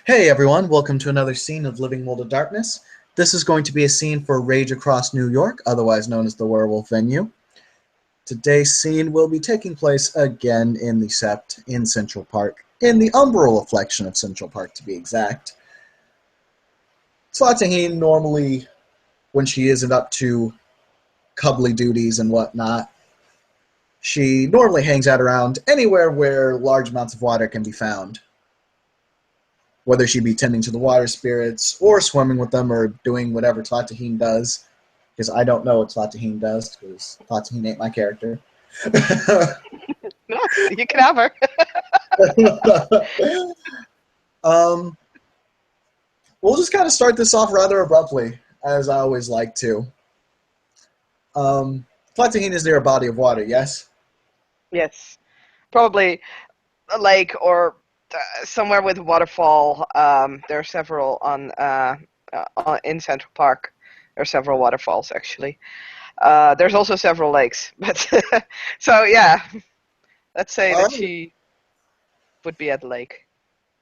Hey everyone, welcome to another scene of Living World of Darkness. This is going to be a scene for Rage Across New York, otherwise known as the Werewolf Venue. Today's scene will be taking place again in the Sept in Central Park, in the umbral reflection of Central Park to be exact. Slataheen normally, when she isn't up to cubbly duties and whatnot, she normally hangs out around anywhere where large amounts of water can be found. Whether she be tending to the water spirits, or swimming with them, or doing whatever Tlataheen does, because I don't know what Tlataheen does, because Tlataheen ain't my character. No, you can have her. um, we'll just kind of start this off rather abruptly, as I always like to. Tlataheen is near a body of water, yes? Yes, probably a lake or somewhere with a waterfall. There are several in Central Park. There are several waterfalls actually. There's also several lakes, but so yeah, let's say All that right. she would be at the lake.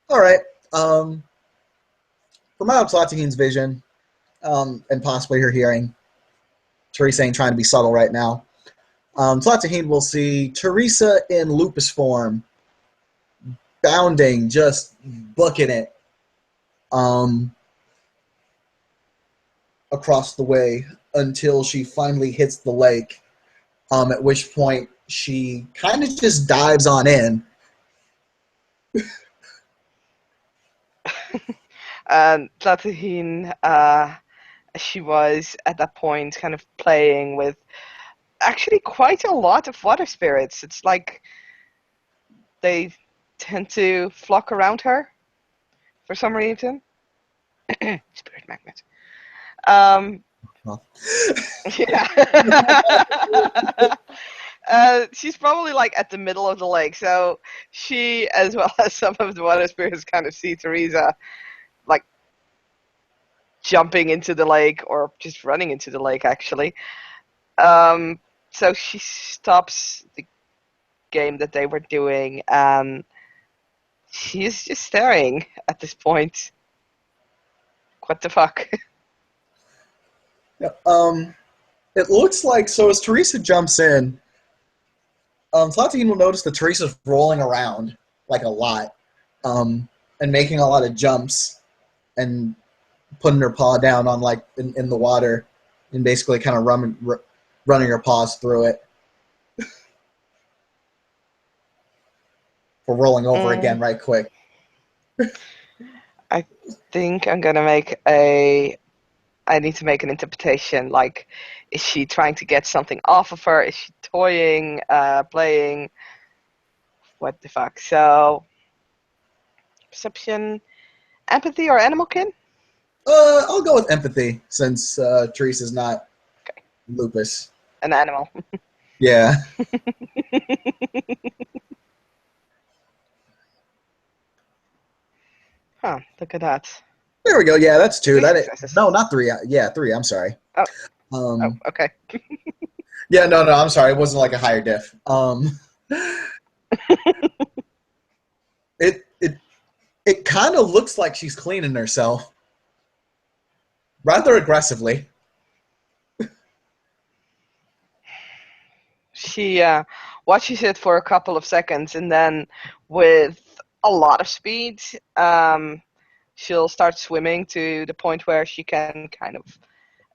All right. From out of Tlataheen's vision, and possibly her hearing, Teresa ain't trying to be subtle right now. Tlataheen will see Teresa in lupus form, bounding, just booking it um, across the way until she finally hits the lake, at which point she kind of just dives on in. And Tlatahine, she was at that point kind of playing with actually quite a lot of water spirits. It's like they tend to flock around her for some reason. Spirit magnet. Um, Well, yeah. She's probably like at the middle of the lake, so she, as well as some of the water spirits, kind of see Teresa like jumping into the lake or just running into the lake, actually. Um, so she stops the game that they were doing, and she's just staring at this point. What the fuck? yeah, it looks like, so as Teresa jumps in, Tlataheen will notice that Teresa's rolling around like a lot, and making a lot of jumps and putting her paw down on like in the water and basically kind of running her paws through it for rolling over again Mm, right quick. I think I'm gonna make a I need to make an interpretation. Like, is she trying to get something off of her? Is she toying, playing? What the fuck? So, perception, empathy, or animal kin? I'll go with empathy since Teresa's not Okay, lupus. an animal. Yeah. Huh, look at that. There we go. Yeah, that's two. Three That it. successes. No, not three. Yeah, three. I'm sorry. Oh, oh, Um. okay. Yeah. No. No. I'm sorry. It wasn't like a higher diff. It. It kind of looks like she's cleaning herself rather aggressively. She watches it for a couple of seconds, and then, with a lot of speed, she'll start swimming to the point where she can kind of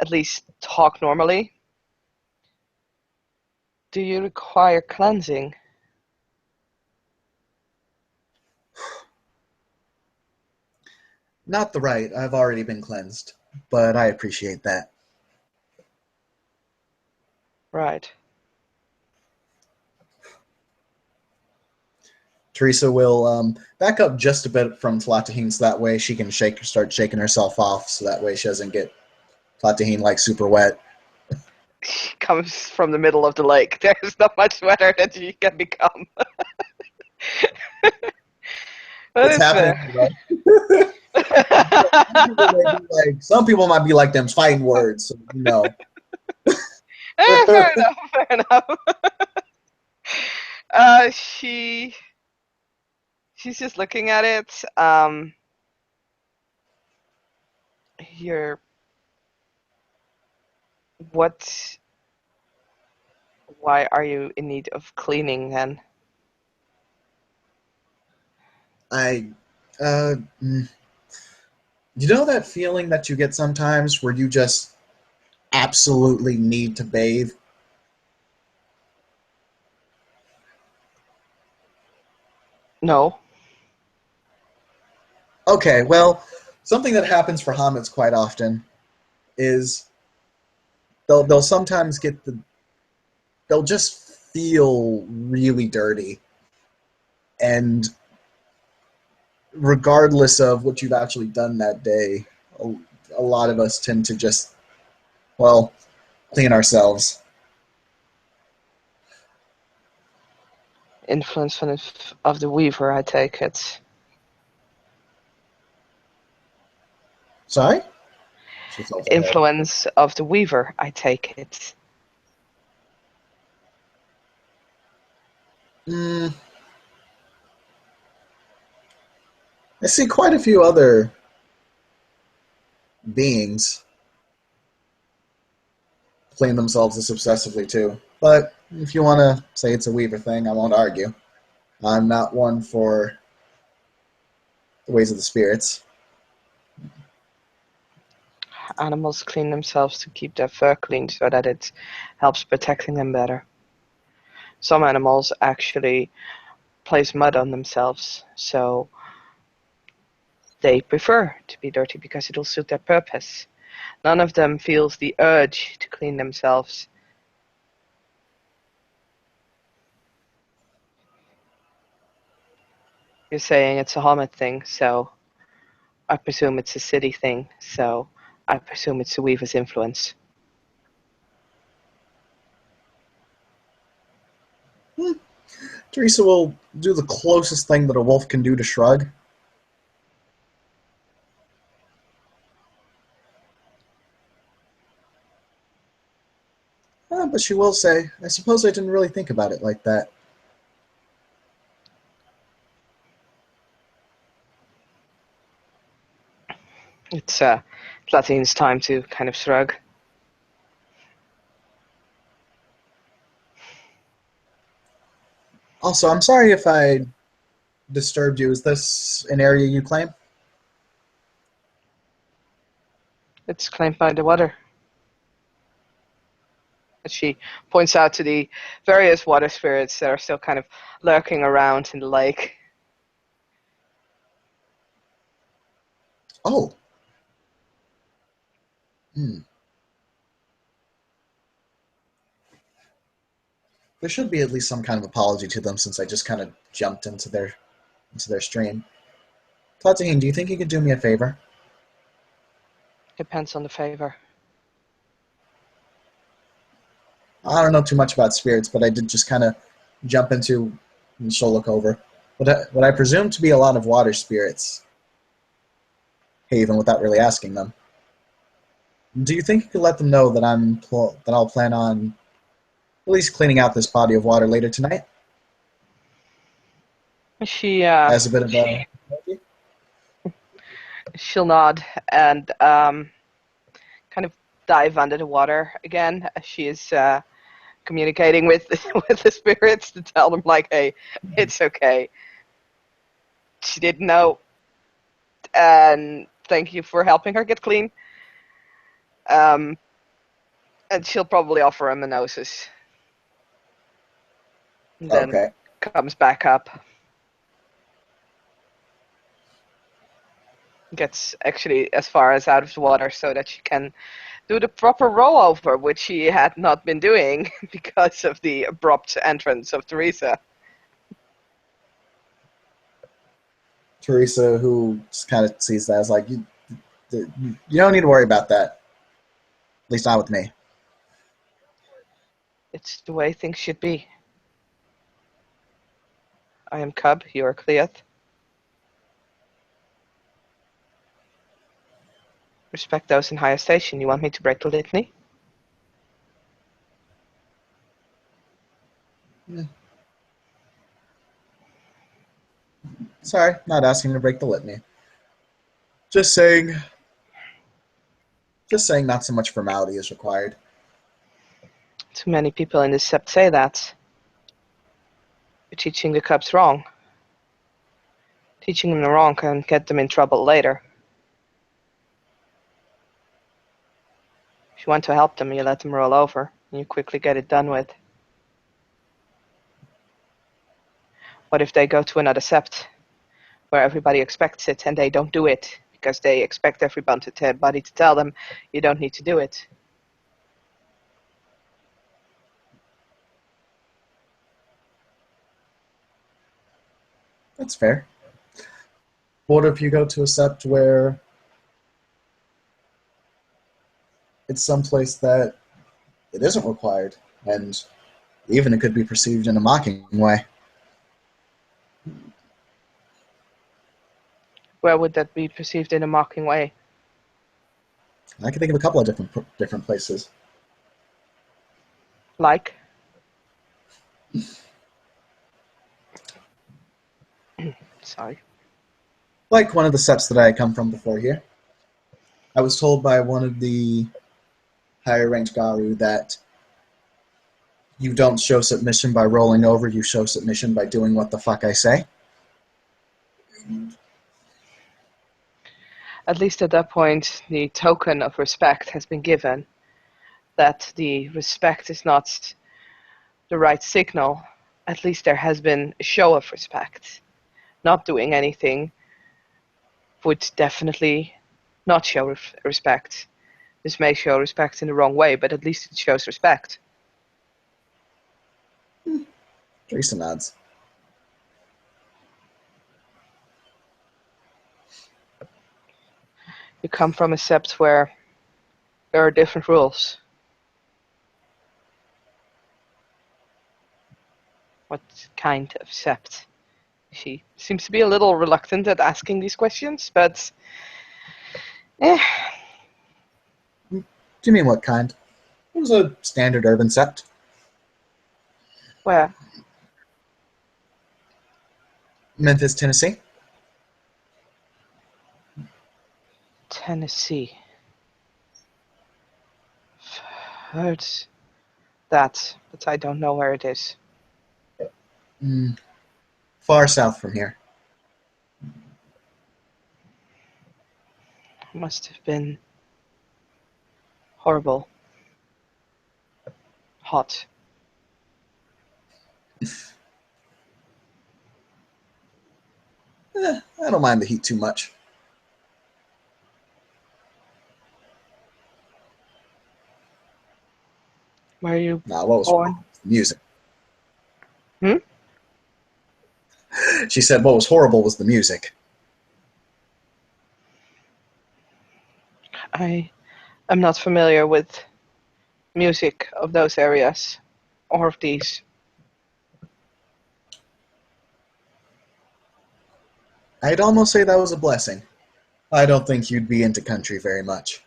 at least talk normally. Do you require cleansing? Not the right. I've already been cleansed, but I appreciate that. Right. Teresa will back up just a bit from Tlatahine so that way she can start shaking herself off so that way she doesn't get Tlatahine like super wet. She comes from the middle of the lake. There's not much wetter that she can become. That It's is happening. fair. Some people might be like them fighting words, so you know. Fair enough. Fair enough. Uh, she she's just looking at it. You're what? Why are you in need of cleaning then? I, uh, mm, you know that feeling that you get sometimes where you just absolutely need to bathe? No. Okay, well, something that happens for Hamets quite often is they'll sometimes get they'll just feel really dirty, and regardless of what you've actually done that day, a, a lot of us tend to just, well, clean ourselves. Influence of the Weaver, I take it. Sorry? She tilts her head. Influence of the Weaver, I take it. Mm, I see quite a few other beings clean themselves this obsessively too. But if you want to say it's a Weaver thing, I won't argue. I'm not one for the ways of the spirits. Animals clean themselves to keep their fur clean so that it helps protecting them better. Some animals actually place mud on themselves, so they prefer to be dirty because it'll suit their purpose. None of them feels the urge to clean themselves. You're saying it's a Hobbit thing, so I presume it's a city thing, so I presume it's a Weaver's influence. Hmm. Teresa will do the closest thing that a wolf can do to shrug. But she will say, I suppose I didn't really think about it like that. It's Platine's time to kind of shrug. Also, I'm sorry if I disturbed you. Is this an area you claim? It's claimed by the water. She points out to the various water spirits that are still kind of lurking around in the lake. Oh. Hmm. There should be at least some kind of apology to them since I just kind of jumped into their stream. Platine, do you think you could do me a favor? Depends on the favor. I don't know too much about spirits, but I did just kind of jump into and she'll look over. What I presume to be a lot of water spirits, Haven, without really asking them. Do you think you could let them know that that I'll plan on at least cleaning out this body of water later tonight She as a bit of a she'll nod and kind of dive under the water again. She is communicating with with the spirits to tell them like, "Hey, it's okay. She didn't know, and thank you for helping her get clean." Um, and she'll probably offer him a noses, and then okay. comes back up. Gets actually as far as out of the water so that she can do the proper rollover, which she had not been doing because of the abrupt entrance of Teresa. Teresa, who just kind of sees that as like, you don't need to worry about that. At least not with me. It's the way things should be. I am Cub, you are Cleoth. Respect those in higher station. You want me to break the litany? Yeah. Sorry, not asking to break the litany. Just saying, Just saying not so much formality is required. Too many people in the Sept say that. You're teaching the cubs wrong. Teaching them the wrong can get them in trouble later. If you want to help them, you let them roll over, and you quickly get it done with. What if they go to another Sept, where everybody expects it, and they don't do it, because they expect everybody to tell them, you don't need to do it? That's fair. What if you go to a sept where it's someplace that it isn't required, and even it could be perceived in a mocking way? Where would that be perceived in a mocking way? I can think of a couple of different places. Like? Sorry. Like one of the septs that I had come from before here. I was told by one of the higher ranked Garu that you don't show submission by rolling over, you show submission by doing what the fuck I say. At least at that point, the token of respect has been given. That the respect is not the right signal. At least there has been a show of respect. Not doing anything would definitely not show respect. This may show respect in the wrong way, but at least it shows respect. Jason nods. You come from a sept where there are different rules. What kind of sept? She seems to be a little reluctant at asking these questions, but Do you mean what kind? It was a standard urban sept. where? Memphis, Tennessee. Tennessee. Heard that, but I don't know where it is. Mm, far south from here. Must have been horrible. Hot. I don't mind the heat too much. Where are you Nah, what was born? the music? Hmm? She said what was horrible was the music. I am not familiar with music of those areas or of these. I'd almost say that was a blessing. I don't think you'd be into country very much.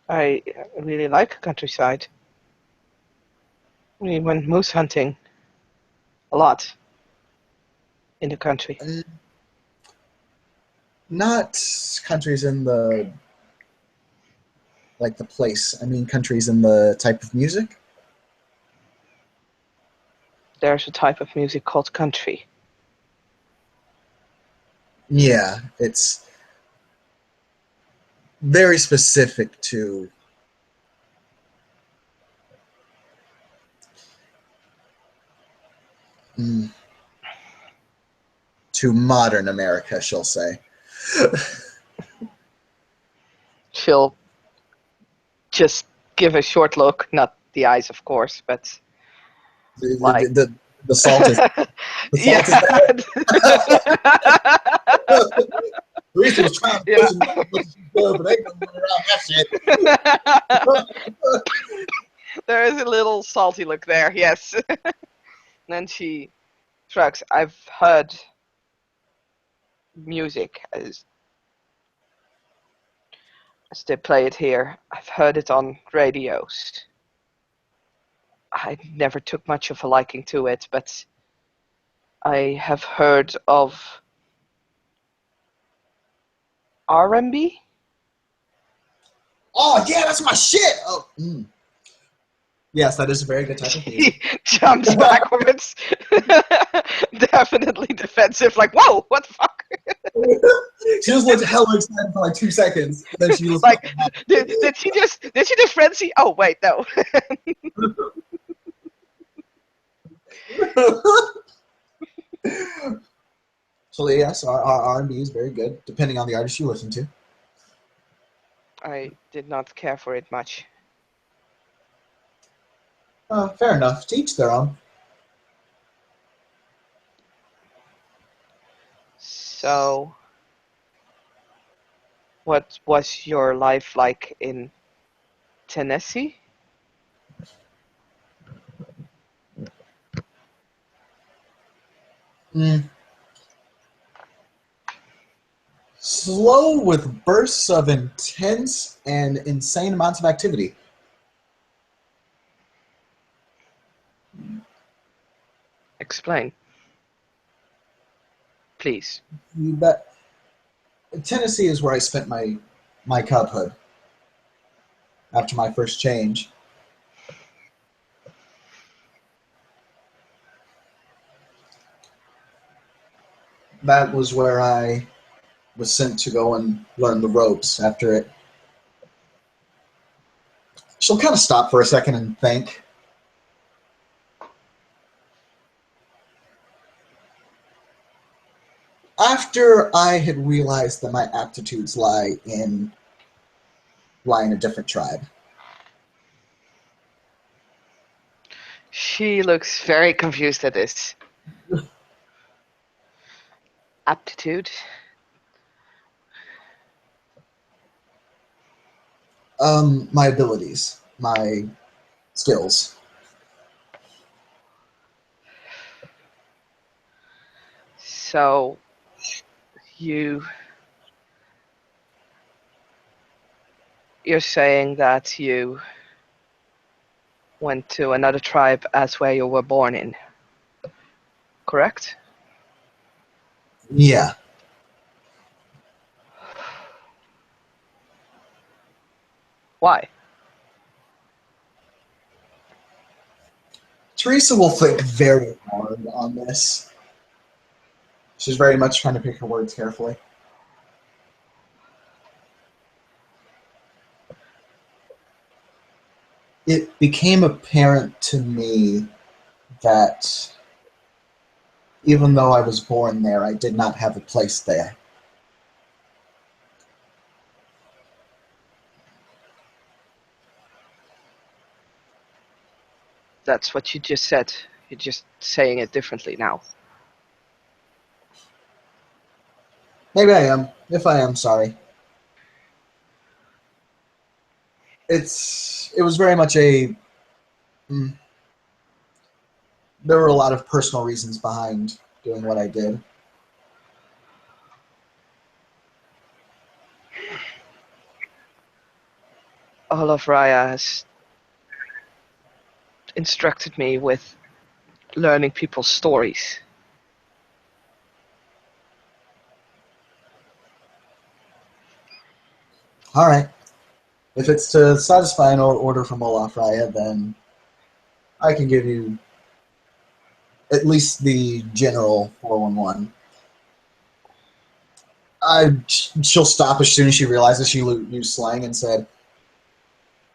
I really like countryside. We went moose hunting a lot in the country. Not countries in the like the place. I mean countries in the type of music. There's a type of music called country. Yeah, it's very specific mm, to modern America, she'll say. She'll just give a short look, not the eyes, of course, but The, like, the, the salt is the yeah, salt is there. Teresa was trying to yeah. push it as much as she could, but they couldn't run around that shit. There is a little salty look there, yes. Then she shrugs. I've heard music as they play it here. I've heard it on radios. I never took much of a liking to it, but I have heard of R&B. Oh yeah, that's my shit. Oh, yes, that is a very good type of music. He jumps backwards. Definitely defensive. Like, whoa, what the fuck? She just looked hella excited for like 2 seconds, and then she was Like, fucking did she just frenzy? Oh wait, no. happy. So yes, our R&B is very good, depending on the artist you listen to. I did not care for it much. Fair enough. To each their own. So, what was your life like in Tennessee? Mm. Slow with bursts of intense and insane amounts of activity. Explain, please. You bet. Tennessee is where I spent my cubhood after my first change. That was where I was sent to go and learn the ropes after it. She'll kind of stop for a second and think. After I had realized that my aptitudes lie in a different tribe. She looks very confused at this. Aptitude. My abilities, my skills. So you you're saying that you went to another tribe as where you were born in, correct? Yeah. Why? Teresa will think very hard on this. She's very much trying to pick her words carefully. It became apparent to me that even though I was born there, I did not have a place there. That's what you just said. You're just saying it differently now. Maybe I am. If I am, sorry. It was very much a. Mm, there were a lot of personal reasons behind doing what I did. Olaf Raya has instructed me with learning people's stories. All right. If it's to satisfy an order from Olaf Raya, then I can give you at least the general 411. She'll stop as soon as she realizes she used slang and said,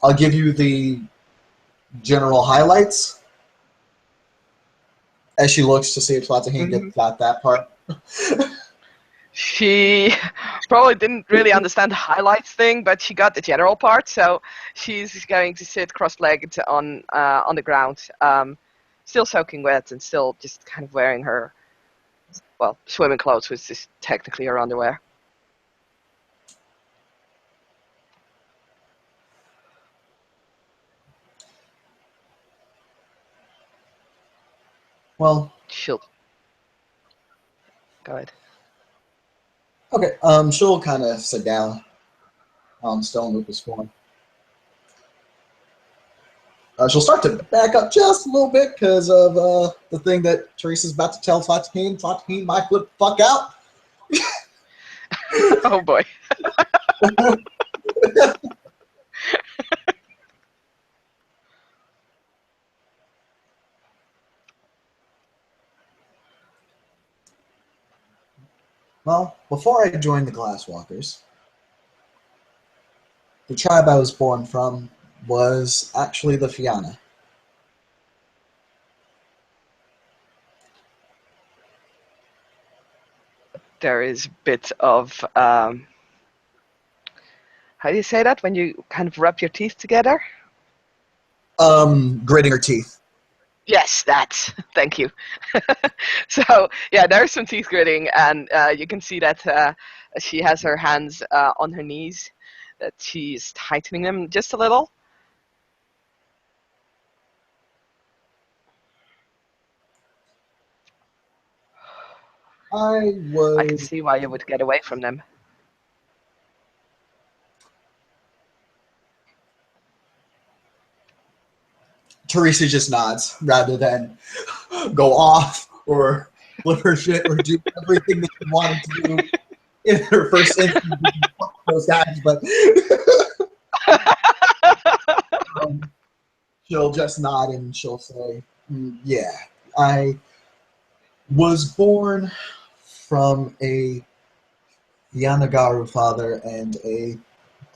I'll give you the general highlights as she looks to see if Mm-hmm. got that part. She probably didn't really understand the highlights thing, but she got the general part. So she's going to sit cross-legged on the ground, still soaking wet and still just kind of wearing her swimming clothes, which is technically her underwear. Well, She'll go ahead. okay. She'll kind of sit down on Stone Lucas form. She'll start to back up just a little bit because of the thing that Teresa's about to tell Fatine. Fatine might flip the fuck out. Oh boy. Well, before I joined the Glasswalkers, the tribe I was born from was actually the Fianna. There is a bit of how do you say that when you kind of rub your teeth together? Gritting her teeth. Yes, that. Thank you. So yeah, there's some teeth gritting, and you can see that she has her hands on her knees, that she's tightening them just a little. I I can was see why you would get away from them. Teresa just nods rather than go off or flip her shit or do everything that she wanted to do in her first instance. Those guys, but um, she'll just nod and she'll say, "Yeah, I was born from a Yanagaru father and a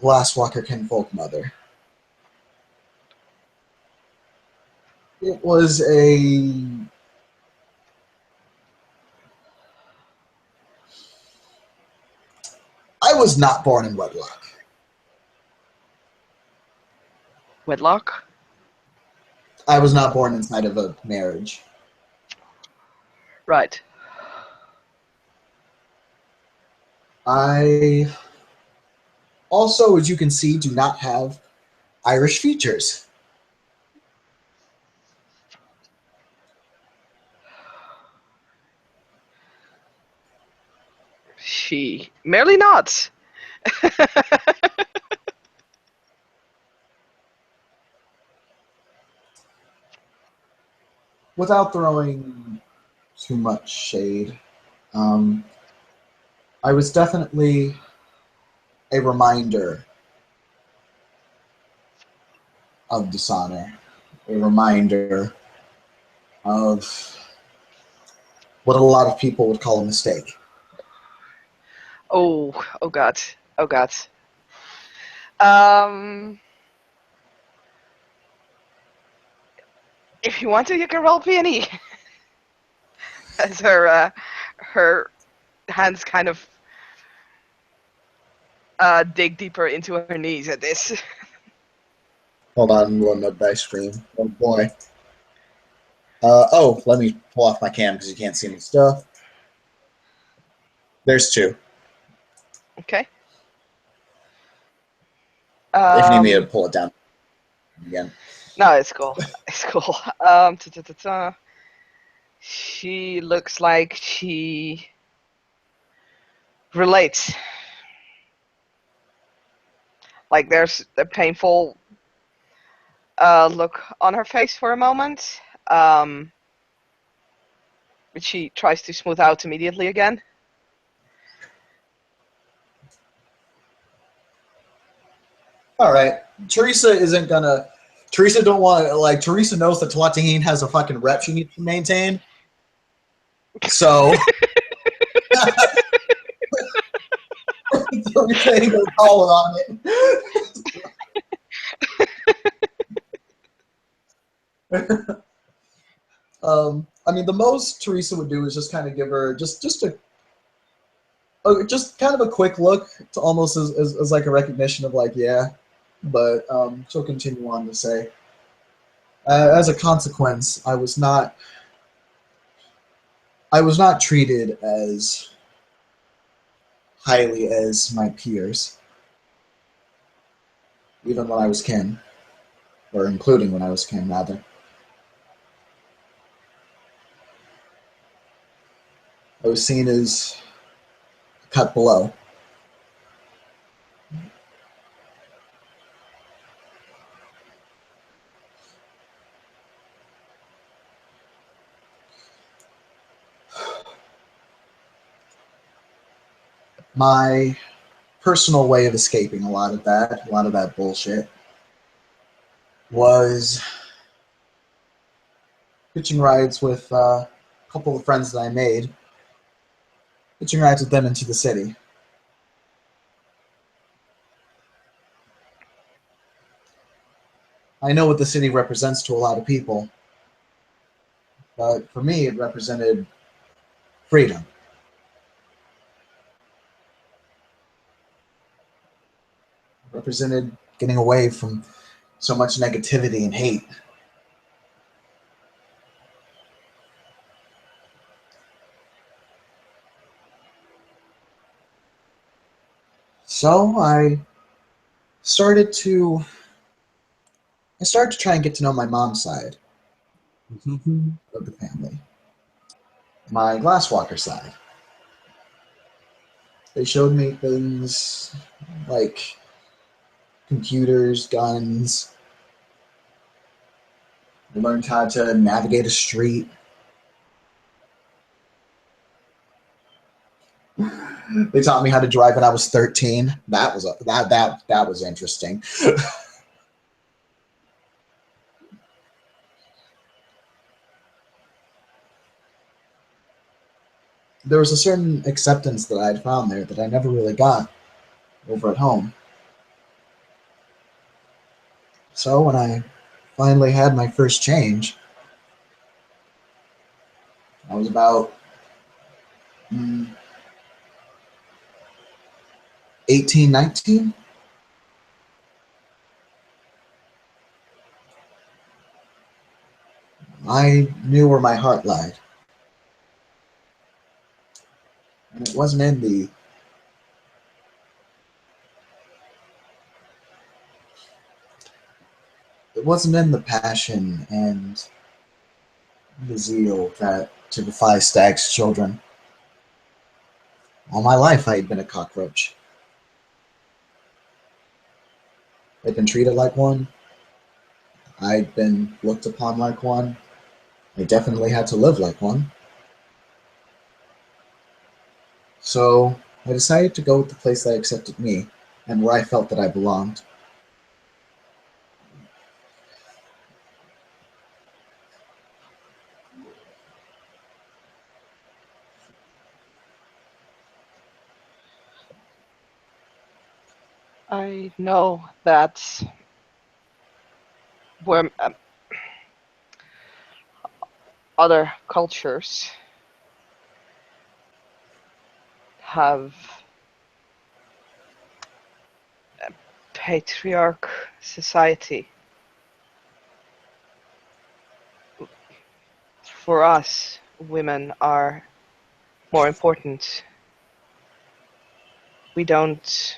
Glasswalker kinfolk mother. It was a I was not born in wedlock. Wedlock? I was not born inside of a marriage. Right. I also, as you can see, do not have Irish features. She merely nods. Without throwing too much shade, um, I was definitely a reminder of dishonor, a reminder of what a lot of people would call a mistake. Oh, oh God, oh God. Um, if you want to, you can roll peony. As her hands kind of dig deeper into her knees at this. Hold on, one my dice screen. Oh boy. Let me pull off my cam because you can't see any stuff. There's two. Okay. If you need me to Um, pull it down again. no, it's cool. It's cool. She looks like she relates. Like there's a painful look on her face for a moment, which she tries to smooth out immediately again. All right. Teresa isn't gonna. Teresa don't want like Teresa knows that Tlatahin has a fucking rep she needs to maintain. So Teresa ain't gonna call her on it. I mean, the most Teresa would do is just kind of give her just kind of a quick look, to almost as like a recognition of like yeah, but she'll continue on to say, as a consequence, I was not treated as highly as my peers, even when I was kin, or including when I was kin rather. I was seen as cut below. My personal way of escaping a lot of that bullshit, was hitching rides with a couple of friends that I made interacted them into the city. I know what the city represents to a lot of people, but for me, it represented freedom. It represented getting away from so much negativity and hate. So started to I started to try and get to know my mom's side of the family, my glasswalker side. They showed me things like computers, guns. I learned how to navigate a street. They taught me how to drive when I was 13. That was interesting. There was a certain acceptance that I had found there that I never really got over at home. So when I finally had my first change, I was about 18, 19. I knew where my heart lied. And it wasn't in the passion and the zeal that typifies Stag's children. All my life I had been a cockroach. I'd been treated like one. I'd been looked upon like one. I definitely had to live like one. So I decided to go with the place that accepted me and where I felt that I belonged. I know that where other cultures have patriarch society. For us, women are more important. We don't.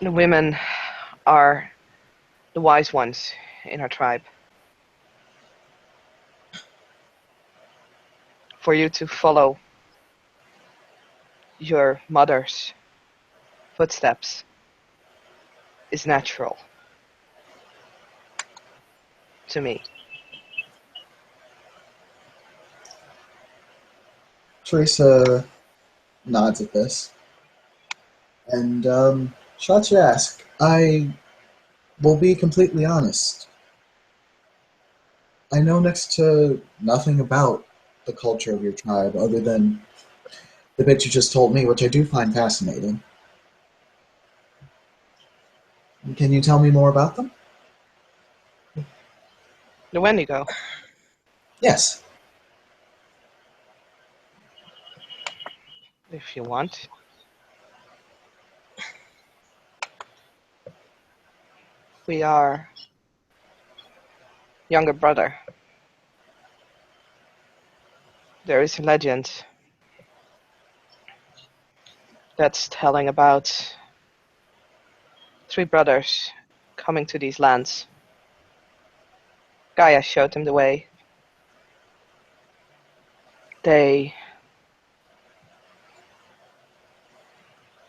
The women are the wise ones in our tribe. For you to follow your mother's footsteps is natural to me. Teresa nods at this, and shot you ask, I will be completely honest. I know next to nothing about the culture of your tribe other than the bit you just told me, which I do find fascinating. Can you tell me more about them? The Wendigo. Yes. If you want. We are younger brother. There is a legend that's telling about three brothers coming to these lands. Gaia showed them the way. They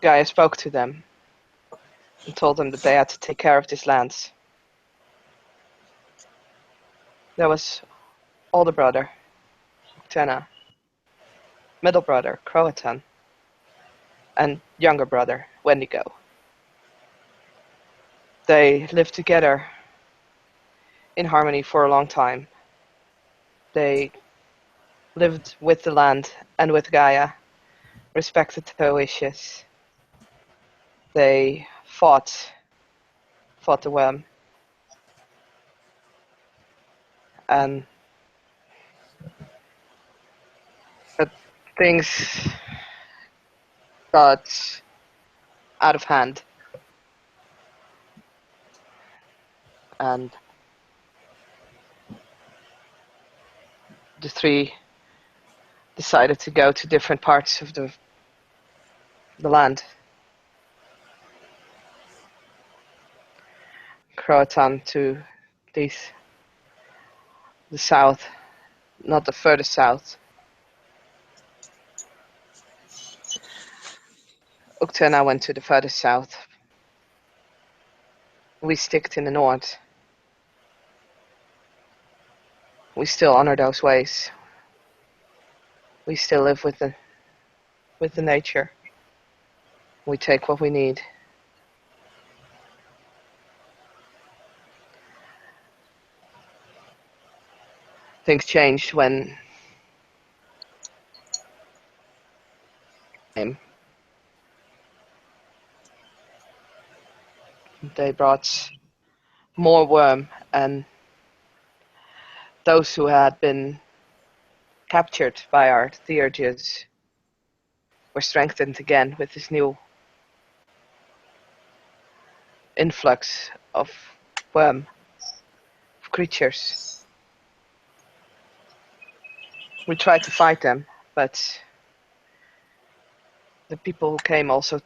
Gaia spoke to them and told them that they had to take care of these lands. There was older brother, Uktena, middle brother, Croatan, and younger brother, Wendigo. They lived together in harmony for a long time. They lived with the land and with Gaia, respected her wishes. They fought the worm, and but things got out of hand, and the three decided to go to different parts of the land. Croatan to the south, not the furthest south. Uktena went to the furthest south. We sticked in the north. We still honor those ways. We still live with the nature. We take what we need. Things changed when they brought more worm, and those who had been captured by our theurges were strengthened again with this new influx of worm, of creatures. We tried to fight them, but the people who came also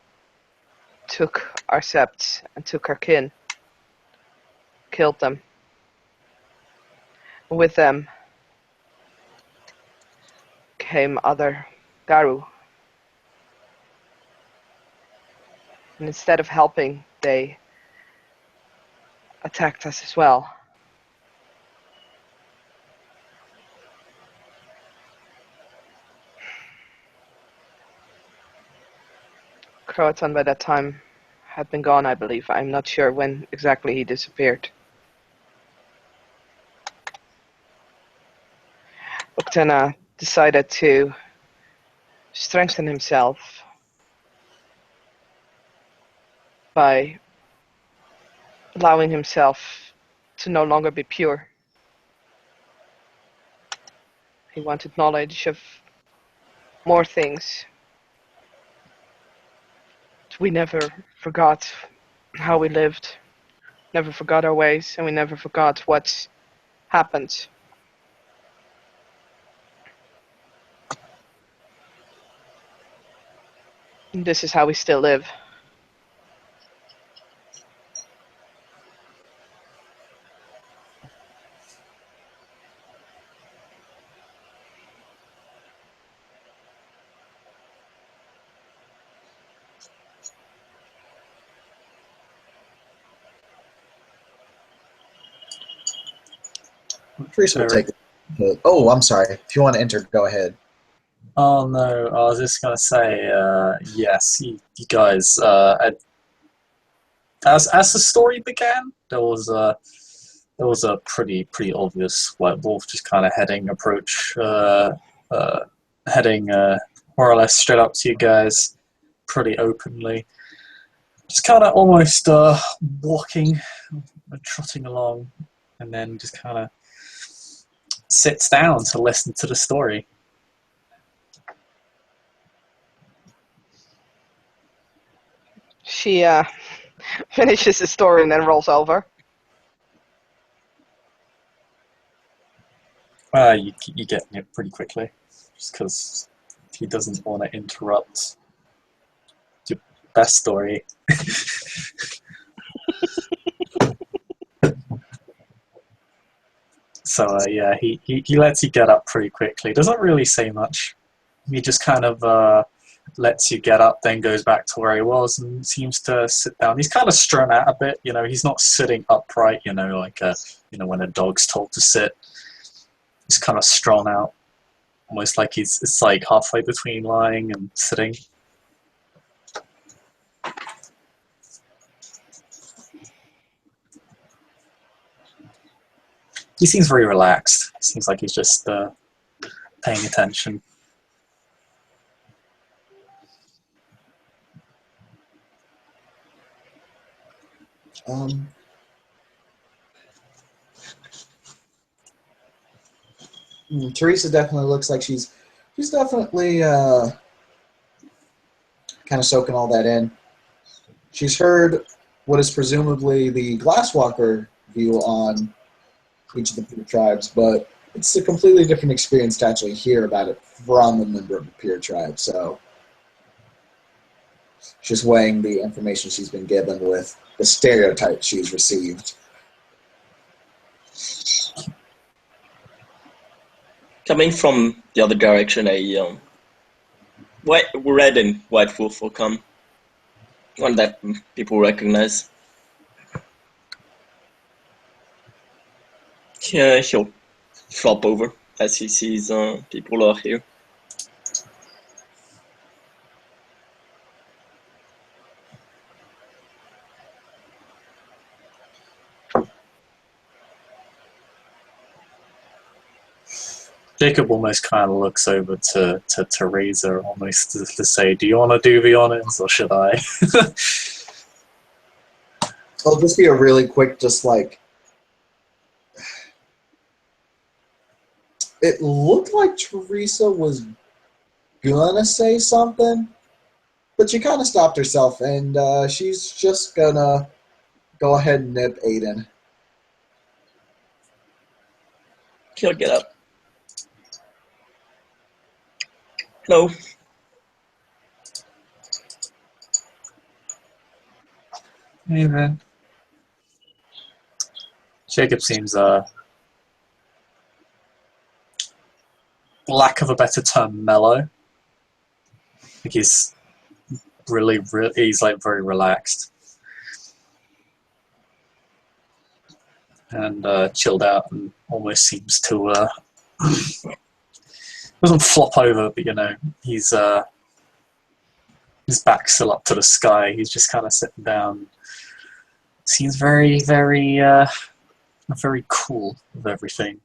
took our septs and took our kin, killed them. With them came other Garu. And instead of helping, they attacked us as well. Croatan by that time had been gone, I believe. I'm not sure when exactly he disappeared. Uktena decided to strengthen himself by allowing himself to no longer be pure. He wanted knowledge of more things. We never forgot how we lived, never forgot our ways, and we never forgot what happened. And this is how we still live. Teresa will take it. Oh, I'm sorry. If you want to enter, go ahead. Oh no, I was just gonna say, yes, you guys, as the story began, there was a pretty obvious white wolf just kind of uh, heading more or less straight up to you guys, pretty openly, just kind of almost walking, trotting along, and then just kind of sits down to listen to the story. She finishes the story and then rolls over. You get it pretty quickly, just because he doesn't want to interrupt your best story. So yeah, he lets you get up pretty quickly. Doesn't really say much. He just kind of lets you get up, then goes back to where he was and seems to sit down. He's kind of strung out a bit, you know. He's not sitting upright, you know, like when a dog's told to sit. He's kind of strung out, almost like it's like halfway between lying and sitting. he seems very relaxed. Seems like he's just paying attention. Teresa definitely looks like she's definitely kind of soaking all that in. She's heard what is presumably the Glasswalker view on each of the Peer tribes, but it's a completely different experience to actually hear about it from a member of the Peer tribe. So she's weighing the information she's been given with the stereotype she's received. Coming from the other direction, a red and white wolf will come. One that people recognize. He'll flop over as he sees people are here. Jacob almost kind of looks over to Teresa, almost to say, "Do you want to do the honors, or should I?" It'll just be a really quick, just like... It looked like Teresa was gonna say something, but she kind of stopped herself, and she's just gonna go ahead and nip Aiden. He'll get up. Hello. Hey, man. Jacob seems, lack of a better term, mellow. I think he's he's like very relaxed and chilled out, and almost seems to doesn't flop over, but you know, he's his back's still up to the sky. He's just kind of sitting down. Seems very, very, very cool with everything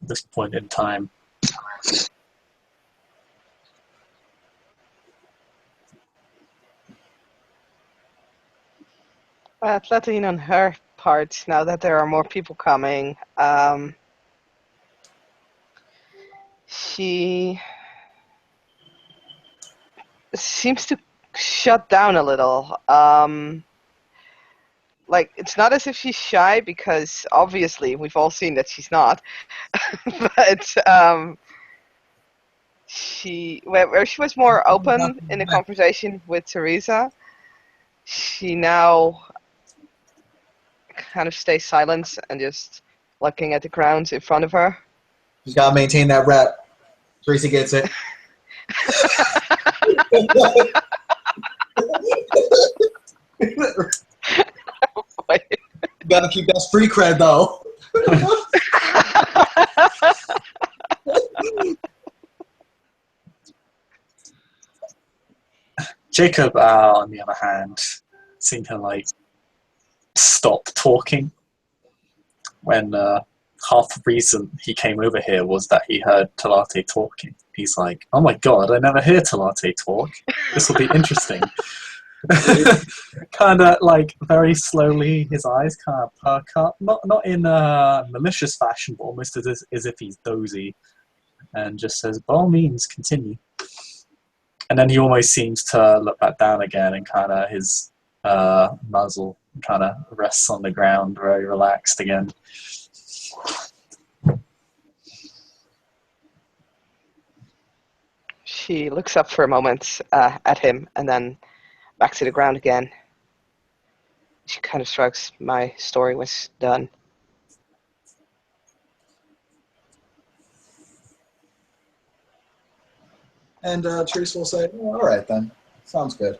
at this point in time. Flattening on her part, now that there are more people coming, she seems to shut down a little. Like, it's not as if she's shy, because obviously we've all seen that she's not. But where she was more open in the conversation with Teresa, she now kind of stays silent and just looking at the ground in front of her. She's got to maintain that rep. Teresa gets it. Got to keep that street cred, though. Jacob, on the other hand, seemed to like stop talking when half the reason he came over here was that he heard Talate talking. He's like, "Oh my god, I never hear Talate talk. This will be interesting." Kind of like very slowly, his eyes kind of perk up, not in a malicious fashion, but almost as if he's dozy, and just says, "By all means, continue." And then he almost seems to look back down again, and kind of his muzzle kind of rests on the ground, very relaxed again. She looks up for a moment at him, and then back to the ground again. She kind of shrugs. My story was done. And Teresa will say, "Oh, all right, then. Sounds good.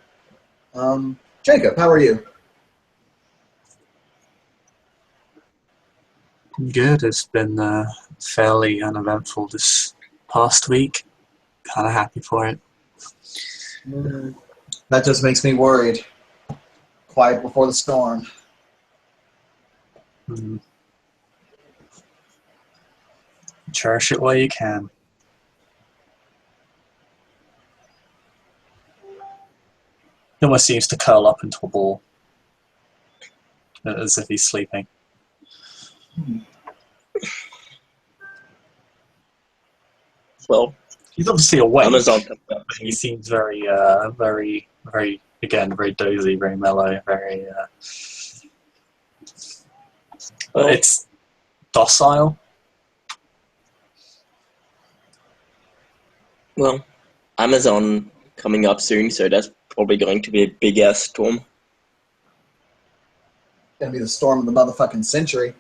Jacob, how are you?" Good. It's been fairly uneventful this past week. Kind of happy for it. That just makes me worried. Quiet before the storm. Cherish it while you can. He almost seems to curl up into a ball, as if he's sleeping. Well, He's obviously awake. Amazon. He seems very, very, again, very dozy, very mellow, very. Well, It's docile. well, Amazon coming up soon, so that's probably going to be a big ass storm. Gonna be the storm of the motherfucking century.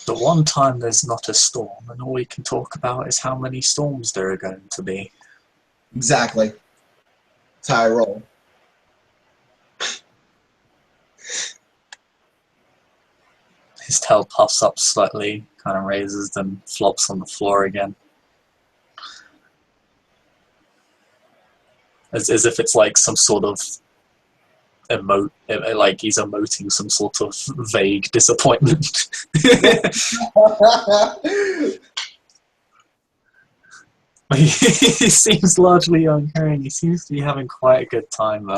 The one time there's not a storm, and all we can talk about is how many storms there are going to be. Exactly. That's how I roll. His tail puffs up slightly, kind of raises, then flops on the floor again. As if it's like some sort of like he's emoting some sort of vague disappointment. He seems largely uncaring. He seems to be having quite a good time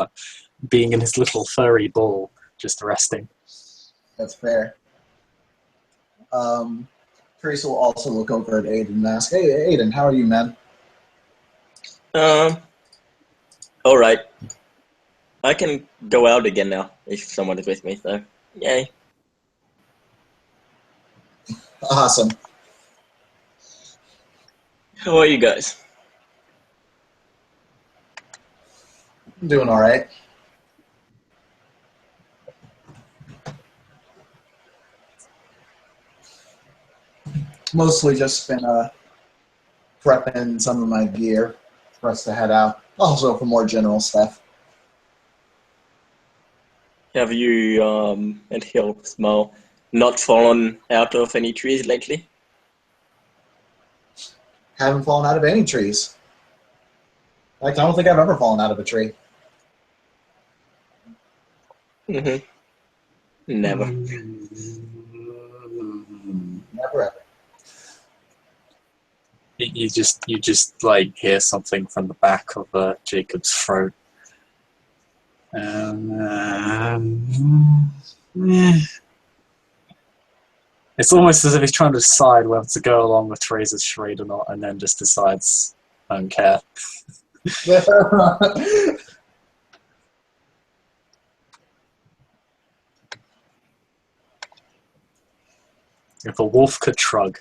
being in his little furry ball, just resting. That's fair. Teresa will also look over at Aiden and ask, "Hey, Aiden, how are you, man?" All right. I can go out again now if someone is with me. So, yay. Awesome. How are you guys? I'm doing all right. Mostly just been prepping some of my gear for us to head out. Also for more general stuff. Have you and Hill Small not fallen out of any trees lately? Haven't fallen out of any trees. In fact, I don't think I've ever fallen out of a tree. Mm-hmm. Never. Never ever. You just like hear something from the back of Jacob's throat. It's almost as if he's trying to decide whether to go along with Teresa's charade or not, and then just decides, I don't care. If a wolf could shrug.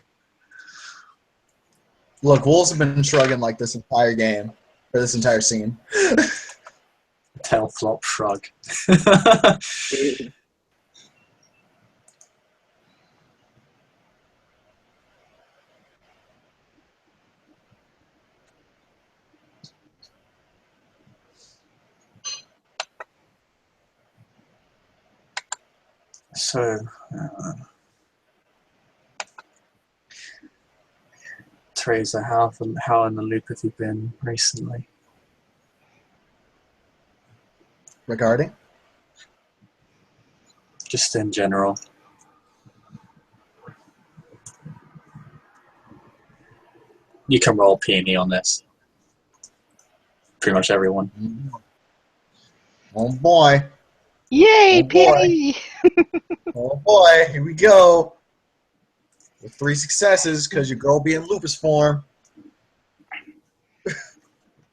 Look, wolves have been shrugging like this entire game, or this entire scene. Tail flop shrug. So, Teresa, how in the loop have you been recently? Regarding? Just in general. You can roll peony on this. Pretty much everyone. Oh boy. Yay, Oh, boy. Penny! Oh boy, here we go. With 3 successes, because your girl be in lupus form.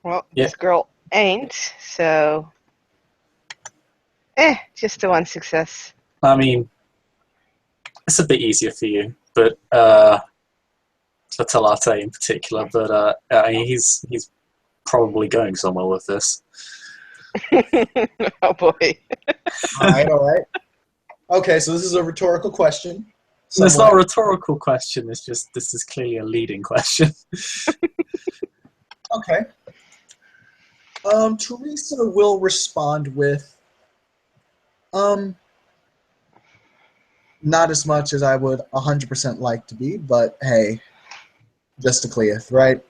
Well, Yeah. this girl ain't, so... just the 1 success. I mean, it's a bit easier for you, but for Talate in particular, but he's probably going somewhere with this. Oh boy. All right. Okay, so this is a rhetorical question. So it's not a Somewhat. rhetorical question, it's just this is clearly a leading question. Okay. Teresa will respond with, not as much as I would 100% like to be, but hey, just to clear, right?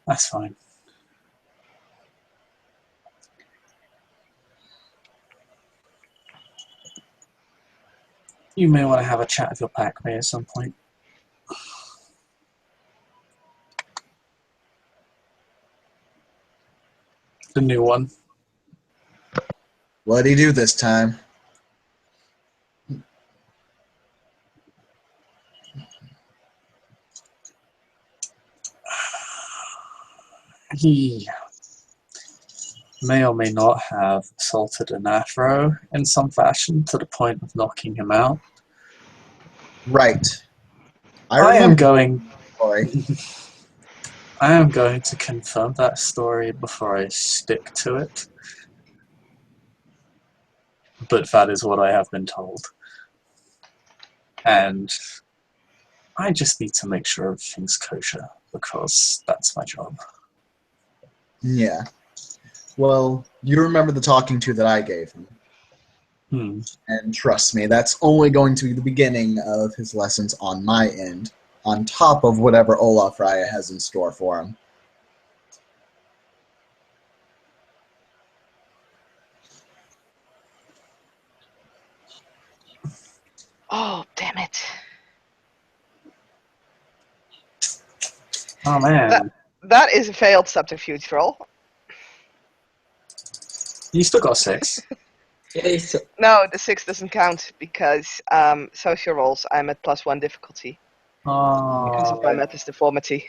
That's fine. You may want to have a chat with your packmate at some point. The new one. What'd he do this time? He may or may not have assaulted an Afro in some fashion to the point of knocking him out. Right. I am going Sorry. I am going to confirm that story before I stick to it. But that is what I have been told. And I just need to make sure everything's kosher, because that's my job. Yeah. Well, you remember the talking to that I gave him. And trust me, that's only going to be the beginning of his lessons on my end, on top of whatever Olaf Raya has in store for him. Oh, damn it. Oh man. That is a failed subterfuge roll. You still got 6. Yeah, No, the 6 doesn't count because social rolls, I'm at +1 difficulty because of my Metis deformity.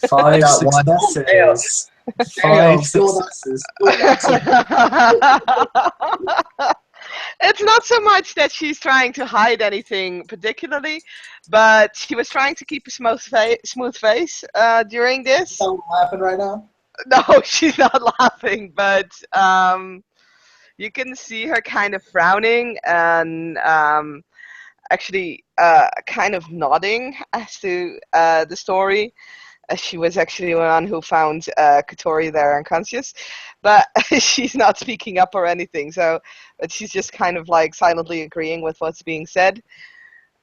5 got one. successes. Damn, 5 still successes. It's not so much that she's trying to hide anything particularly, but she was trying to keep a smooth face during this. Someone laughing right now? No, she's not laughing, but you can see her kind of frowning and actually kind of nodding as to the story. She was actually the one who found Katori there unconscious, but she's not speaking up or anything. So, but she's just kind of like silently agreeing with what's being said,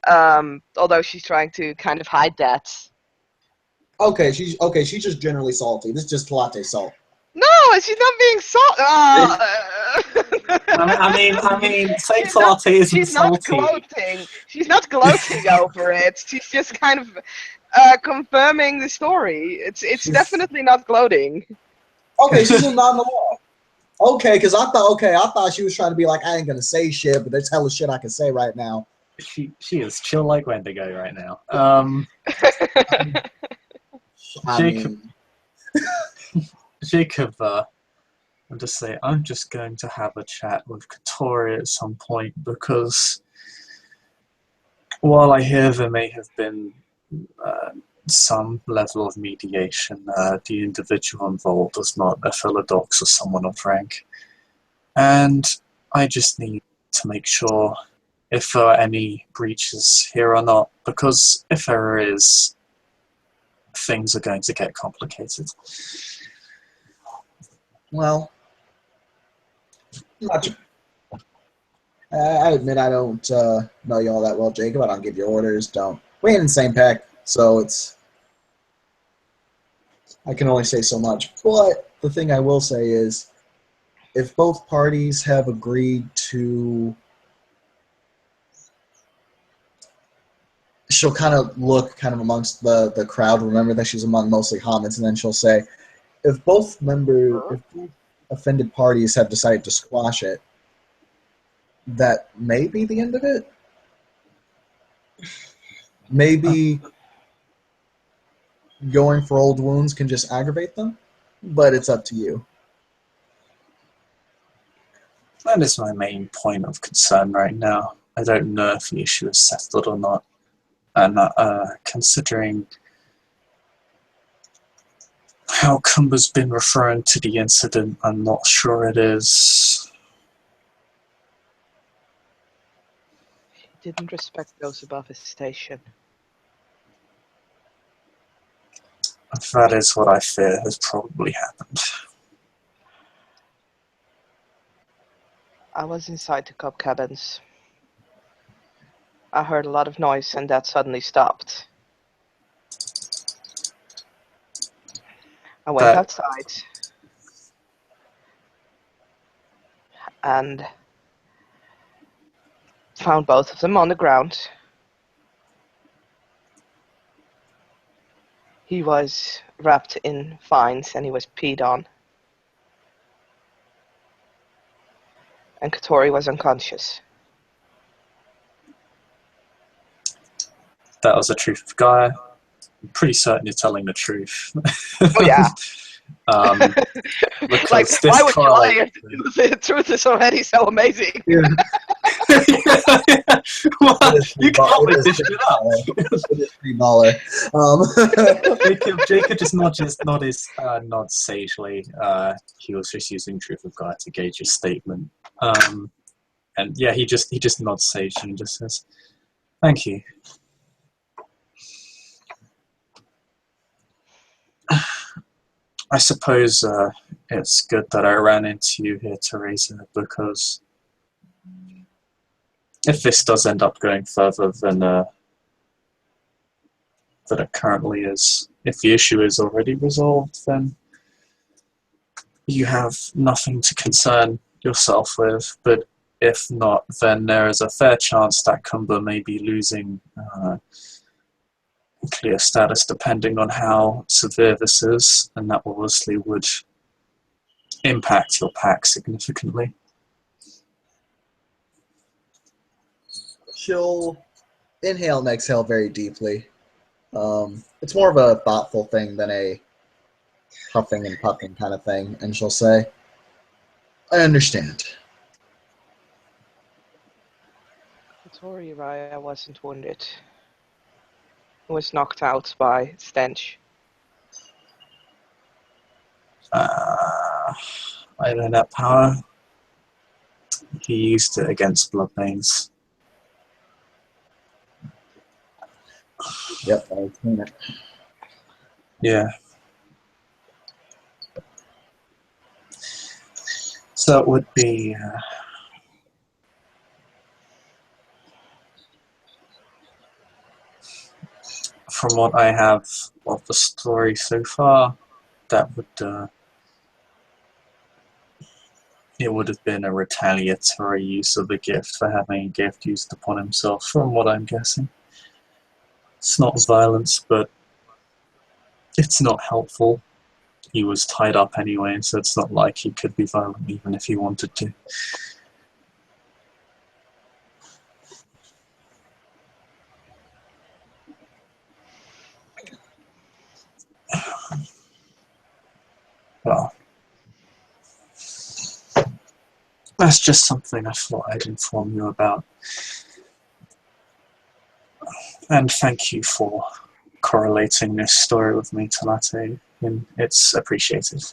although she's trying to kind of hide that. Okay, she's just generally salty. This is just latte salt. No, she's not being I mean, Saint Latte isn't she's not salty. gloating. She's not gloating over it. She's just kind of confirming the story. It's definitely not gloating. Okay, she's just not in the law. Okay, because I thought she was trying to be like, I ain't gonna say shit, but there's hella shit I can say right now. She is chill like Wendigo right now. Jacob, Jacob, I'm just going to have a chat with Katori at some point, because while I hear there may have been some level of mediation, the individual involved was not a philodox or someone of rank. And I just need to make sure if there are any breaches here or not, because if there is, things are going to get complicated. Well, I admit I don't know you all that well, Jacob. I don't give you orders. We ain't in the same pack, so I can only say so much. But the thing I will say is, if both parties have agreed to, she'll kind of look kind of amongst the crowd. Remember that she's among mostly hobbits, and then she'll say, if both offended parties have decided to squash it, that may be the end of it. Maybe going for old wounds can just aggravate them, but it's up to you. That is my main point of concern right now. I don't know if the issue is settled or not. And considering how Kumba's been referring to the incident, I'm not sure it is. He didn't respect those above his station. That is what I fear has probably happened. I was inside the cub cabins. I heard a lot of noise and that suddenly stopped. I went That outside and found both of them on the ground. He was wrapped in vines and he was peed on. And Katori was unconscious. that was a truth of Gaia. I'm pretty certain you're telling the truth. Oh yeah. Because Like, this why would you lie correlates if the truth is already so amazing? Yeah, Well, you it can't make is this pretty shit up. baller. It is pretty baller. Jacob just nods sagely. He was just using truth of God to gauge his statement. And yeah, he just nods sagely and just says, "Thank you." I suppose it's good that I ran into you here, Teresa, because if this does end up going further than it currently is, if the issue is already resolved, then you have nothing to concern yourself with. But if not, then there is a fair chance that Kumba may be losing clear status depending on how severe this is, and that obviously would impact your pack significantly. She'll inhale and exhale very deeply. It's more of a thoughtful thing than a huffing and puffing kind of thing, and she'll say, "I understand." Katori Raya wasn't wounded. He was knocked out by stench. I know that power. He used it against Bloodbanes. Yep, I've seen it. Yeah. So it would be from what I have of the story so far, that would it would have been a retaliatory use of a gift for having a gift used upon himself, from what I'm guessing. It's not violence, but it's not helpful. He was tied up anyway, so it's not like he could be violent even if he wanted to. Well, that's just something I thought I'd inform you about. And thank you for correlating this story with me, Talate. And it's appreciated.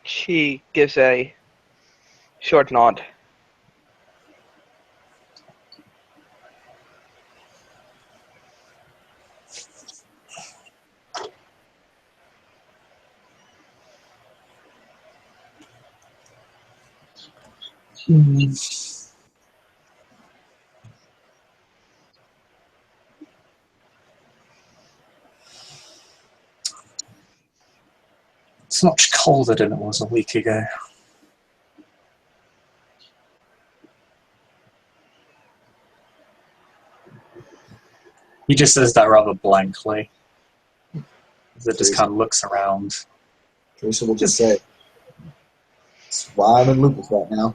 She gives a short nod. It's much colder than it was a week ago. He just says that rather blankly. That just kind of looks around. Teresa will just say, "That's why I'm in lupus right now."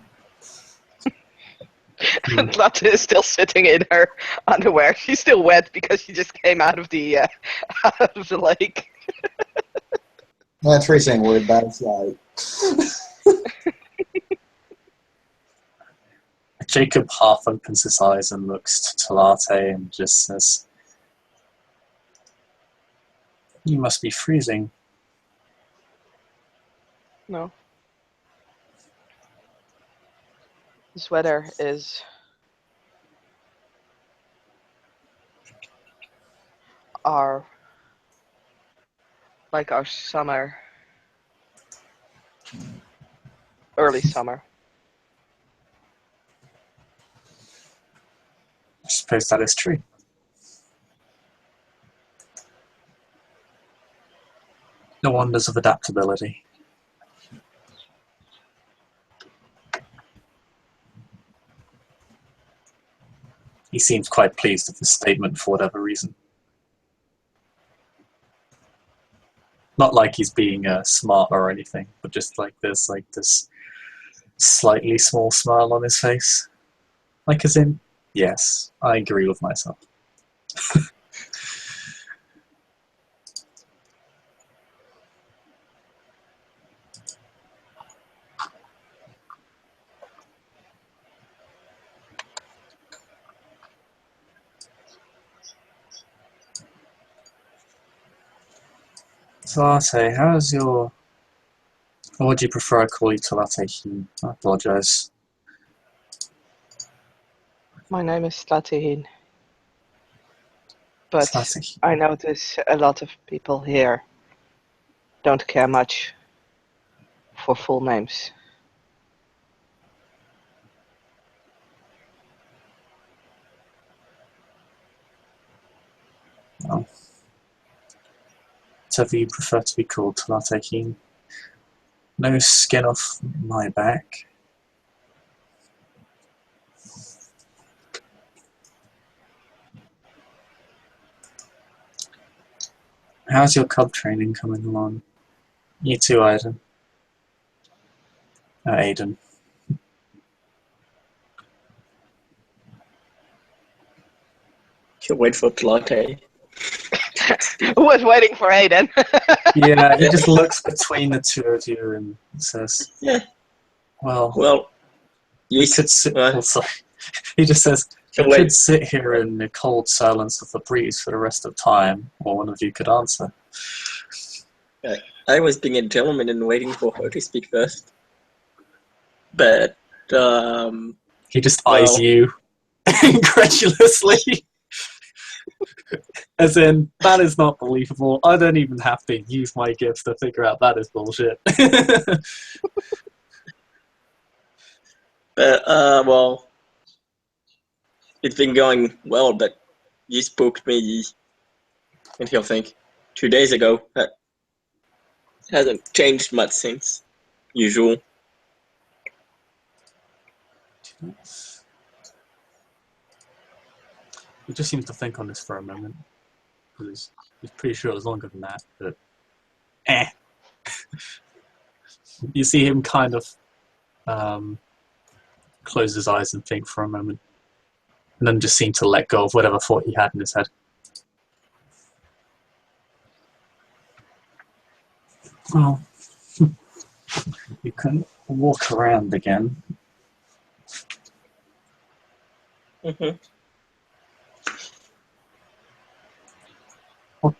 Lotte is still sitting in her underwear. She's still wet because she just came out of the lake. Teresa ain't worried about it. Like, Jacob half opens his eyes and looks to Talate and just says, "You must be freezing." No. This weather is like our summer, early summer. I suppose that is true. The wonders of adaptability. He seems quite pleased with this statement for whatever reason. Not like he's being smart or anything, but just like there's like this slightly small smile on his face. Like as in, yes, I agree with myself. So Latte, how's your... Or would you prefer I call you to Latte? I apologise. My name is Slatihin. But Latte. I notice a lot of people here don't care much for full names. Well, whatever you prefer to be called, Latte Keen. No skin off my back. How's your cub training coming along? You too, Aiden. Aiden. You wait for latte. Who was waiting for Aiden? Yeah, he just looks between the two of you and says, Yeah. well, You we could sit... oh, sorry. He just says, we wait. could sit here in the cold silence of the breeze for the rest of time, or one of you could answer. I was being a gentleman and waiting for her to speak first. But, He just eyes you incredulously. As in, that is not believable. I don't even have to use my gifts to figure out that is bullshit. well, it's been going well, but you spoke to me, until I think 2 days ago. That hasn't changed much since usual. He just seems to think on this for a moment. He's pretty sure it was longer than that, but You see him kind of close his eyes and think for a moment, and then just seem to let go of whatever thought he had in his head. Well, you can walk around again. Mm-hmm. What,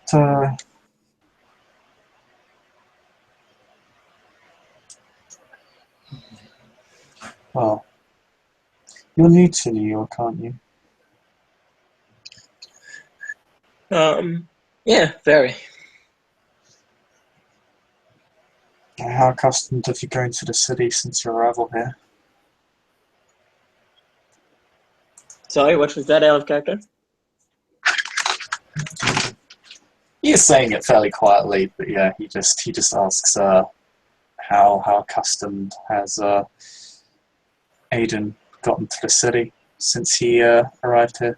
well, you're new to New York, aren't you? Yeah, very. How accustomed have you grown to the city since your arrival here? Sorry, what was that out of character? He's saying it fairly quietly, but yeah, he just asks how accustomed has Aiden gotten to the city since he arrived here?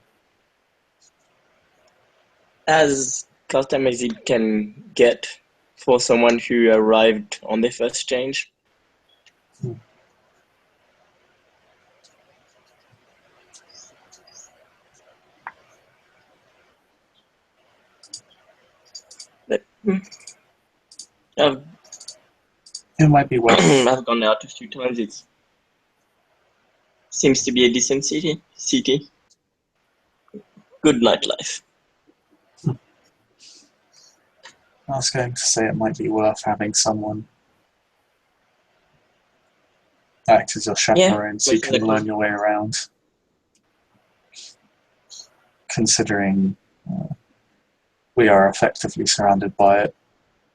As custom as it can get for someone who arrived on their first change. But I've It might be worth. I've gone out a few times. It seems to be a decent city. Good nightlife. I was going to say it might be worth having someone act as your chaperone so you can learn your way around. Considering we are effectively surrounded by it,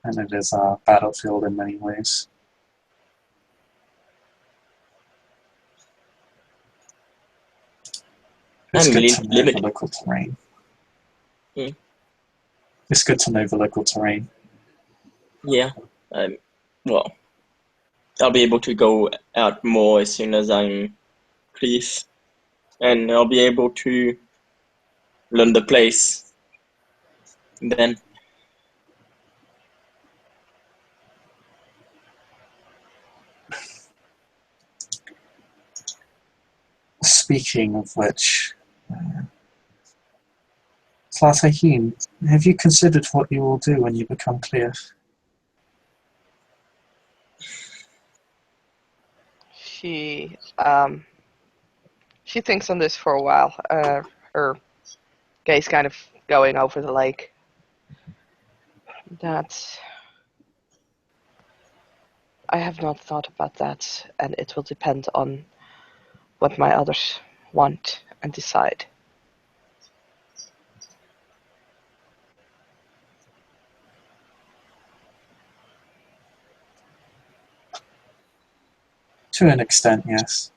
and it is a battlefield in many ways. It's good to know the local terrain. It's good to know the local terrain. Yeah. Well, I'll be able to go out more as soon as I'm released, and I'll be able to learn the place then. Speaking of which, Tlatahine, have you considered what you will do when you become clear? She thinks on this for a while. Her gaze kind of going over the lake. That I have not thought about that, and it will depend on what my others want and decide. To an extent, yes.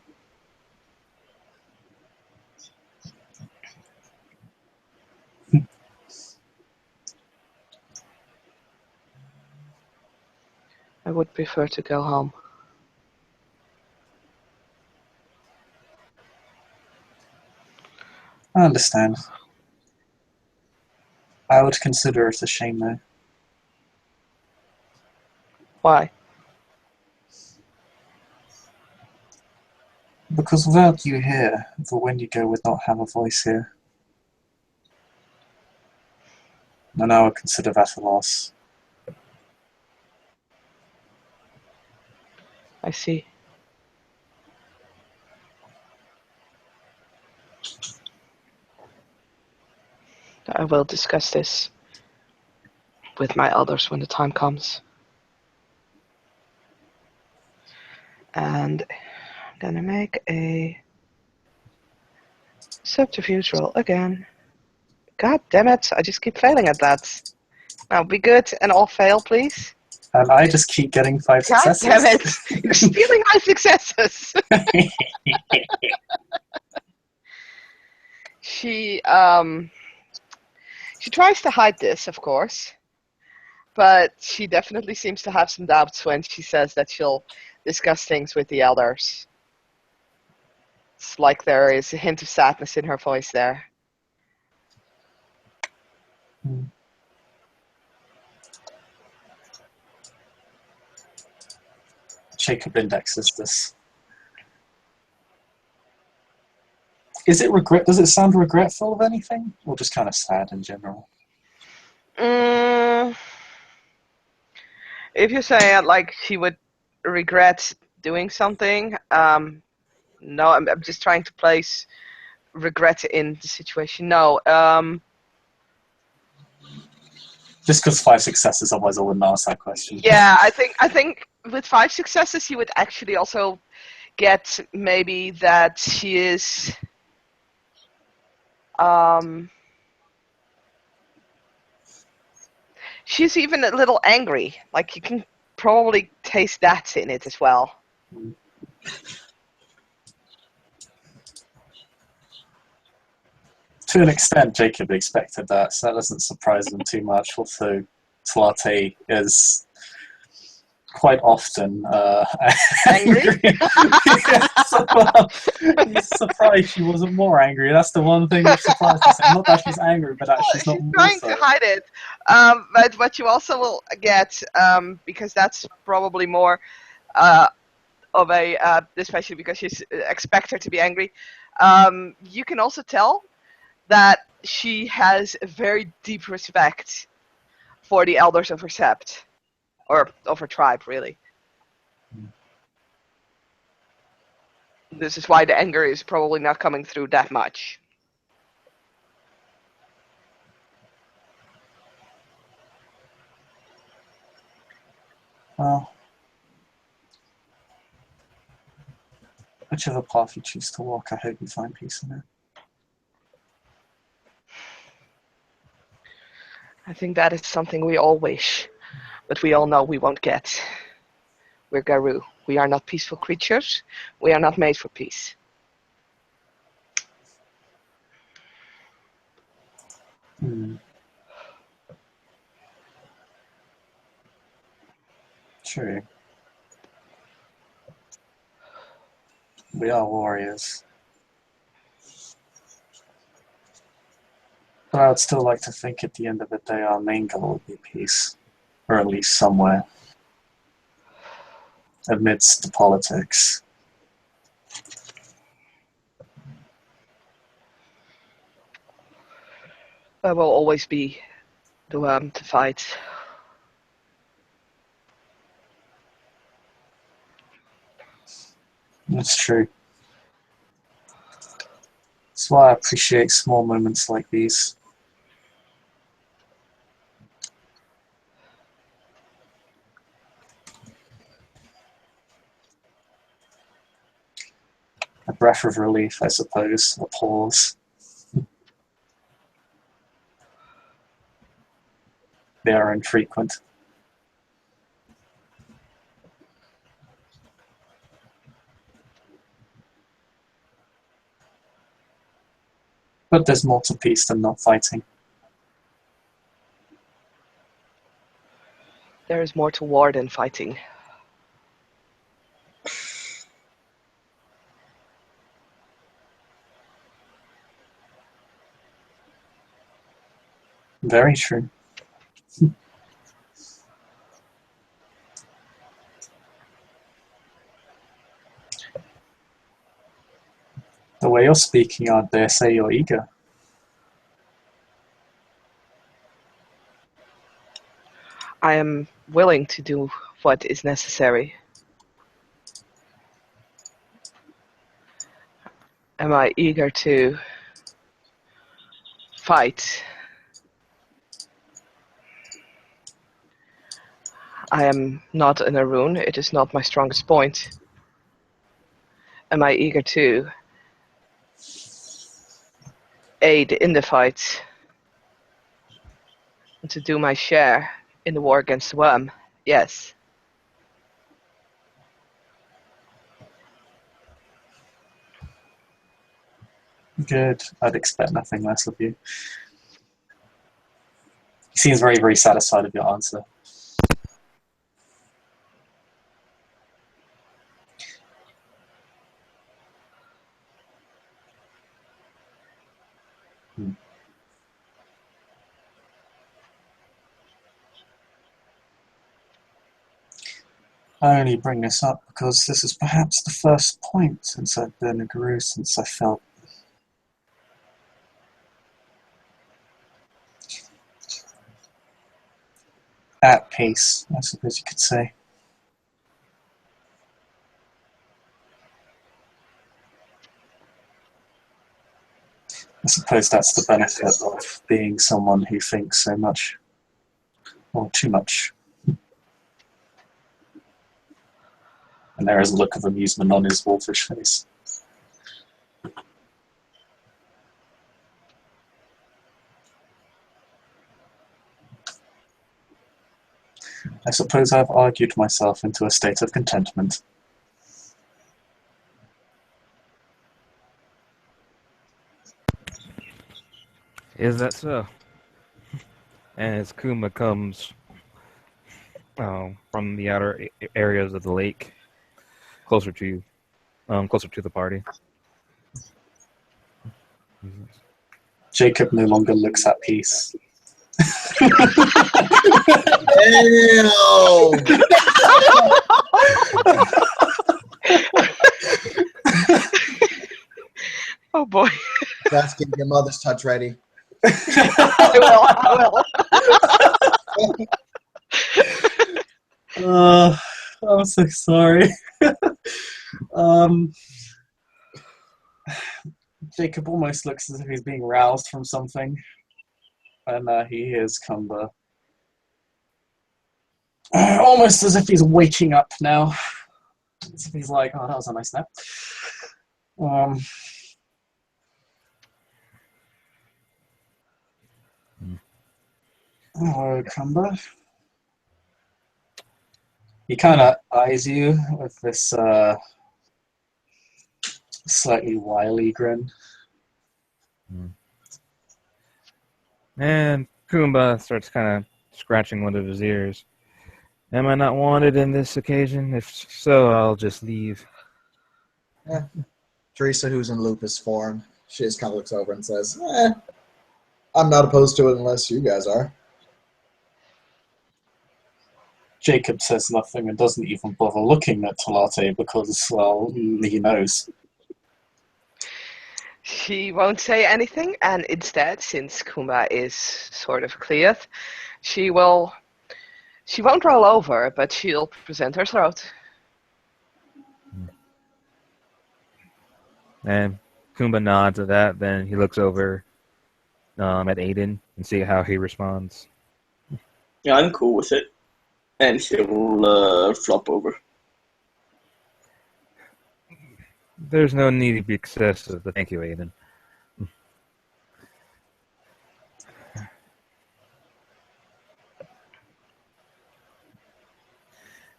I would prefer to go home. I understand. I would consider it a shame, though. Why? Because without you here, the Wendigo would not have a voice here. And I would consider that a loss. I see. I will discuss this with my others when the time comes. And I'm gonna make a subterfuge roll again. God damn it, I just keep failing at that. Now be good and all fail, please. And I just keep getting 5 God successes. damn it! You're stealing my successes! She tries to hide this, of course, but she definitely seems to have some doubts when she says that she'll discuss things with the elders. It's like there is a hint of sadness in her voice there. Jacob indexes this. Is it regret? Does it sound regretful of anything, or just kind of sad in general? If you say like she would regret doing something, no, I'm just trying to place regret in the situation. No, Just because 5 successes, otherwise I wouldn't ask that question. yeah, I think with 5 successes you would actually also get maybe that she is she's even a little angry. Like you can probably taste that in it as well. To an extent, Jacob expected that, so that doesn't surprise him too much. Also, Tlate is quite often Angry? He's surprised she wasn't more angry. That's the one thing which surprised us. Not that she's angry, but that she's not more trying so. to hide it. But what you also will get, because that's probably more of a, especially because you expect her to be angry, you can also tell that she has a very deep respect for the elders of her sept, or of her tribe, really. This is why the anger is probably not coming through that much. Well, whichever path you choose to walk, I hope you find peace in it. I think that is something we all wish, but we all know we won't get. We're Garou. We are not peaceful creatures. We are not made for peace. True. We are warriors. But I would still like to think at the end of the day our main goal would be peace. Or at least somewhere. Amidst the politics. There will always be the worm to fight. That's true. That's why I appreciate small moments like these. A breath of relief, I suppose. A pause. They are infrequent. But there's more to peace than not fighting. There is more to war than fighting. Very true. The way you're speaking, I dare say you're eager. I am willing to do what is necessary. Am I eager to fight? I am not an Arun. It is not my strongest point. Am I eager to aid in the fight and to do my share in the war against the worm? Yes. Good. I'd expect nothing less of you. He seems very, very satisfied with your answer. I only bring this up because this is perhaps the first point since I've been a guru since I felt at peace, I suppose you could say. I suppose that's the benefit of being someone who thinks so much, or too much. And there is a look of amusement on his wolfish face. I suppose I've argued myself into a state of contentment. Is that so? As Kuma comes from the outer areas of the lake, closer to the party. Jacob no longer looks at peace. Damn! Oh boy. That's getting your mother's touch ready. I will. I'm so sorry. Jacob almost looks as if he's being roused from something. And he hears Cumber. Almost as if he's waking up now. As if he's like, oh, that was a nice nap. Hello, Cumber. He kind of eyes you with this slightly wily grin. And Kumba starts kind of scratching one of his ears. Am I not wanted in this occasion? If so, I'll just leave. Teresa, who's in lupus form, she just kind of looks over and says, I'm not opposed to it unless you guys are. Jacob says nothing and doesn't even bother looking at Talate because, well, he knows. She won't say anything, and instead, since Kumba is sort of cleared, she won't roll over, but she'll present her throat. And Kumba nods at that. Then he looks over at Aiden and see how he responds. Yeah, I'm cool with it. And he'll flop over. There's no need to be excessive, but thank you, Aiden.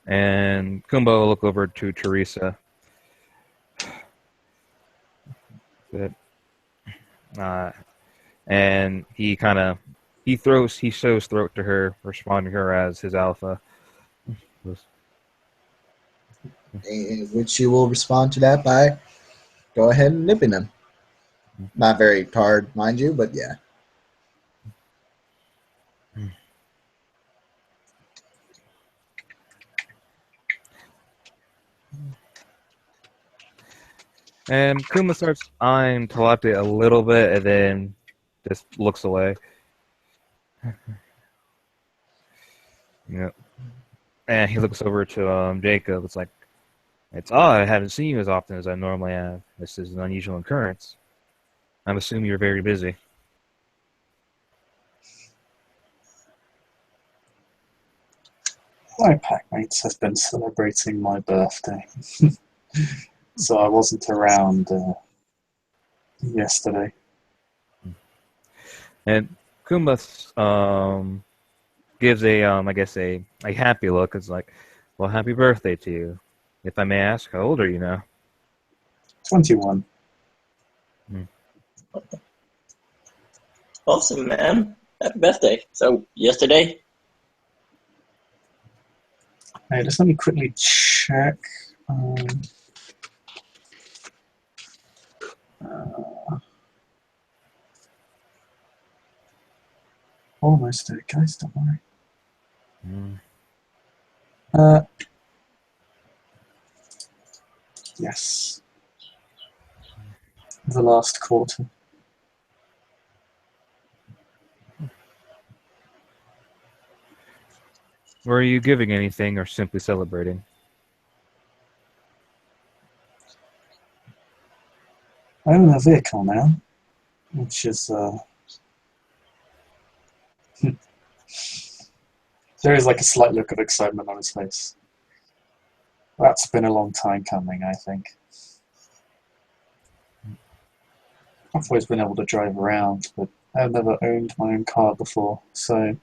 And Kumba will look over to Teresa. And he shows throat to her, responding to her as his alpha. Which she will respond to that by go ahead and nipping him. Not very hard, mind you, but yeah. And Kuma starts eyeing Talate a little bit and then just looks away. Yep. And he looks over to Jacob. It's like, it's odd. I haven't seen you as often as I normally have. This is an unusual occurrence. I'm assuming you're very busy. My packmates have been celebrating my birthday. So I wasn't around yesterday. And Kumba gives a happy look. It's like, well, happy birthday to you. If I may ask, how old are you now? 21. Awesome, man. Happy birthday. So, yesterday? Hey, just let me quickly check. Almost there, guys, don't worry. Yes. The last quarter. Were you giving anything or simply celebrating? I own a vehicle now, which is there is like a slight look of excitement on his face. That's been a long time coming, I think. I've always been able to drive around, but I've never owned my own car before, so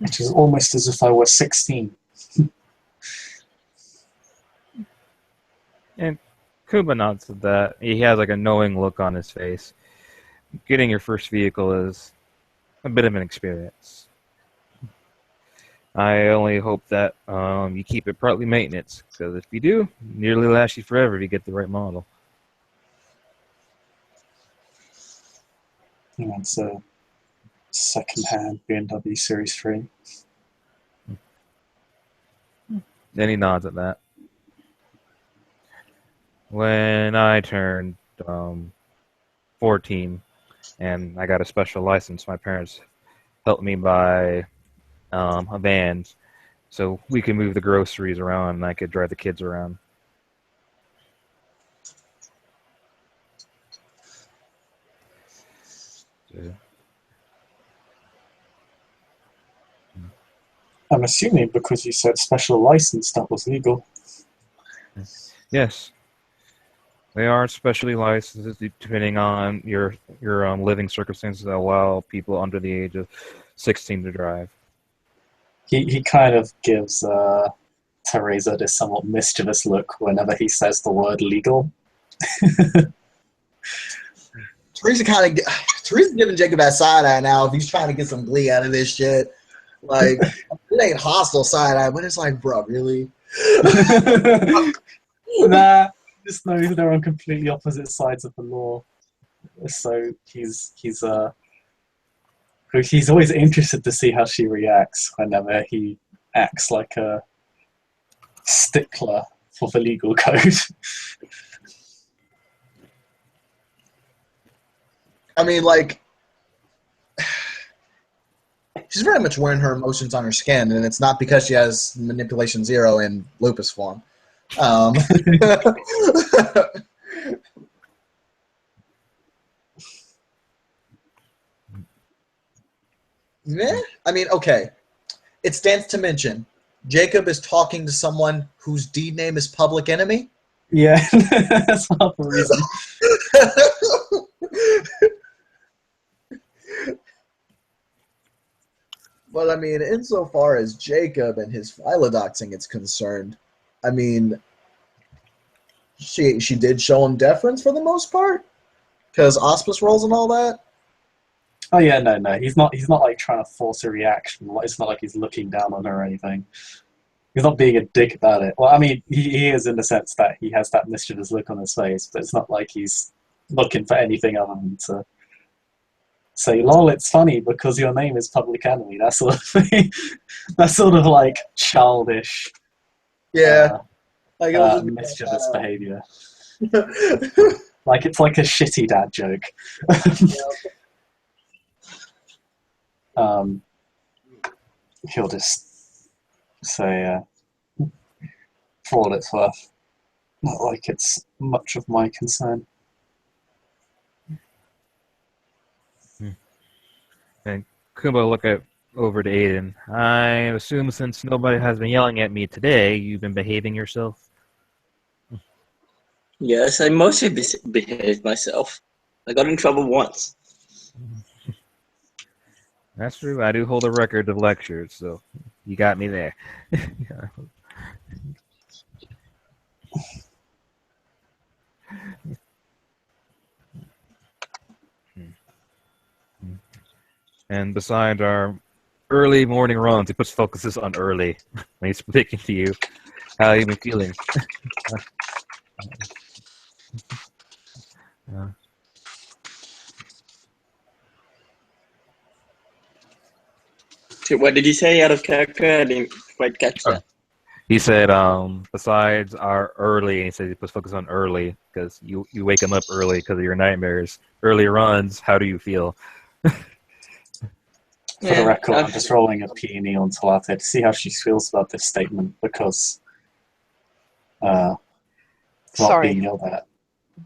it is almost as if I were 16. And Kuba nods at that. He has like a knowing look on his face. Getting your first vehicle is a bit of an experience. I only hope that you keep it partly maintenance, because if you do, nearly lasts you forever if you get the right model. You know, it's a second-hand BMW Series 3. Then he nods at that. When I turned 14 and I got a special license, my parents helped me buy a van so we could move the groceries around and I could drive the kids around. Yeah. I'm assuming because you said special license, that was legal. Yes. They are specially licensed depending on your living circumstances that allow people under the age of 16 to drive. He kind of gives Teresa this somewhat mischievous look whenever he says the word legal. Teresa's giving Jacob that side eye now if he's trying to get some glee out of this shit. Like, it ain't hostile side-eye, but it's like, bro, really? Nah, just knows they're on completely opposite sides of the law. So he's always interested to see how she reacts whenever he acts like a stickler for the legal code. I mean, like, she's very much wearing her emotions on her skin, and it's not because she has manipulation 0 in lupus form. Meh? I mean, okay. It stands to mention, Jacob is talking to someone whose deed name is Public Enemy. Yeah, that's half the reason. But I mean, insofar as Jacob and his philodoxing is concerned, I mean, she did show him deference for the most part, because auspice rolls and all that. Oh yeah, no. He's not like trying to force a reaction. It's not like he's looking down on her or anything. He's not being a dick about it. Well, I mean, he is in the sense that he has that mischievous look on his face, but it's not like he's looking for anything other than to say, "Lol, it's funny because your name is Public Enemy." That sort of thing. That's sort of like childish, Yeah, like it was mischievous behavior. just, Like it's like a shitty dad joke. He'll just say, for all it's worth, not like it's much of my concern. And Kumba look over to Aiden. I assume since nobody has been yelling at me today, you've been behaving yourself? Yes, I mostly behaved myself. I got in trouble once. That's true. I do hold a record of lectures, so you got me there. And besides our early morning runs, he puts focuses on early when he's speaking to you. How have you been feeling? What did you say out of character? I didn't quite catch that. He said, besides our early, he said he puts focus on early because you wake him up early because of your nightmares. Early runs, how do you feel? For the record, I'm just rolling a peony on Talate to see how she feels about this statement because not Sorry. being yelled at.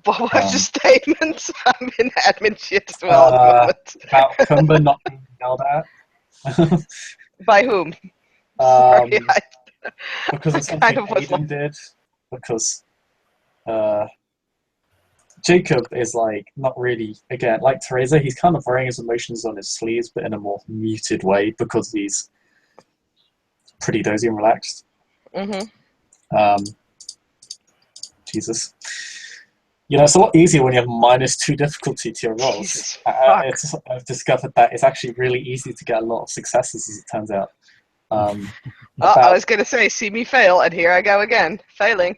What was the statement? I'm in admin shit as well at the moment. About Kumba not being yelled at. By whom? Sorry, because I of something kind of was Aiden did. Because Jacob is like not really, again, like Teresa, he's kind of wearing his emotions on his sleeves, but in a more muted way because he's pretty dozy and relaxed. Mm-hmm. Jesus. You know, it's a lot easier when you have -2 difficulty to your rolls. Jesus, I've discovered that it's actually really easy to get a lot of successes, as it turns out. I was going to say, see me fail, and here I go again, failing.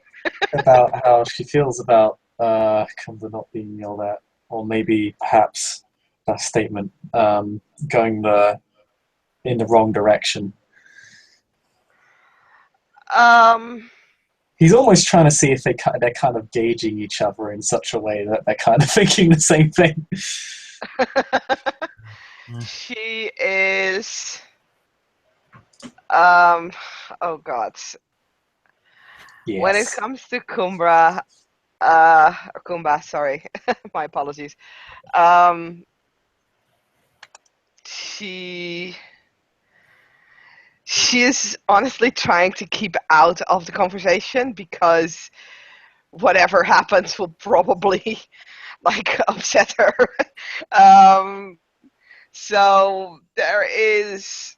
About how she feels about Kumba not being yelled at, or maybe perhaps that statement going in the wrong direction. He's almost trying to see if they're kind of gauging each other in such a way that they're kind of thinking the same thing. She is. Oh God. Yes. When it comes to Kumba, sorry, my apologies. She is honestly trying to keep out of the conversation because whatever happens will probably like upset her. So there is.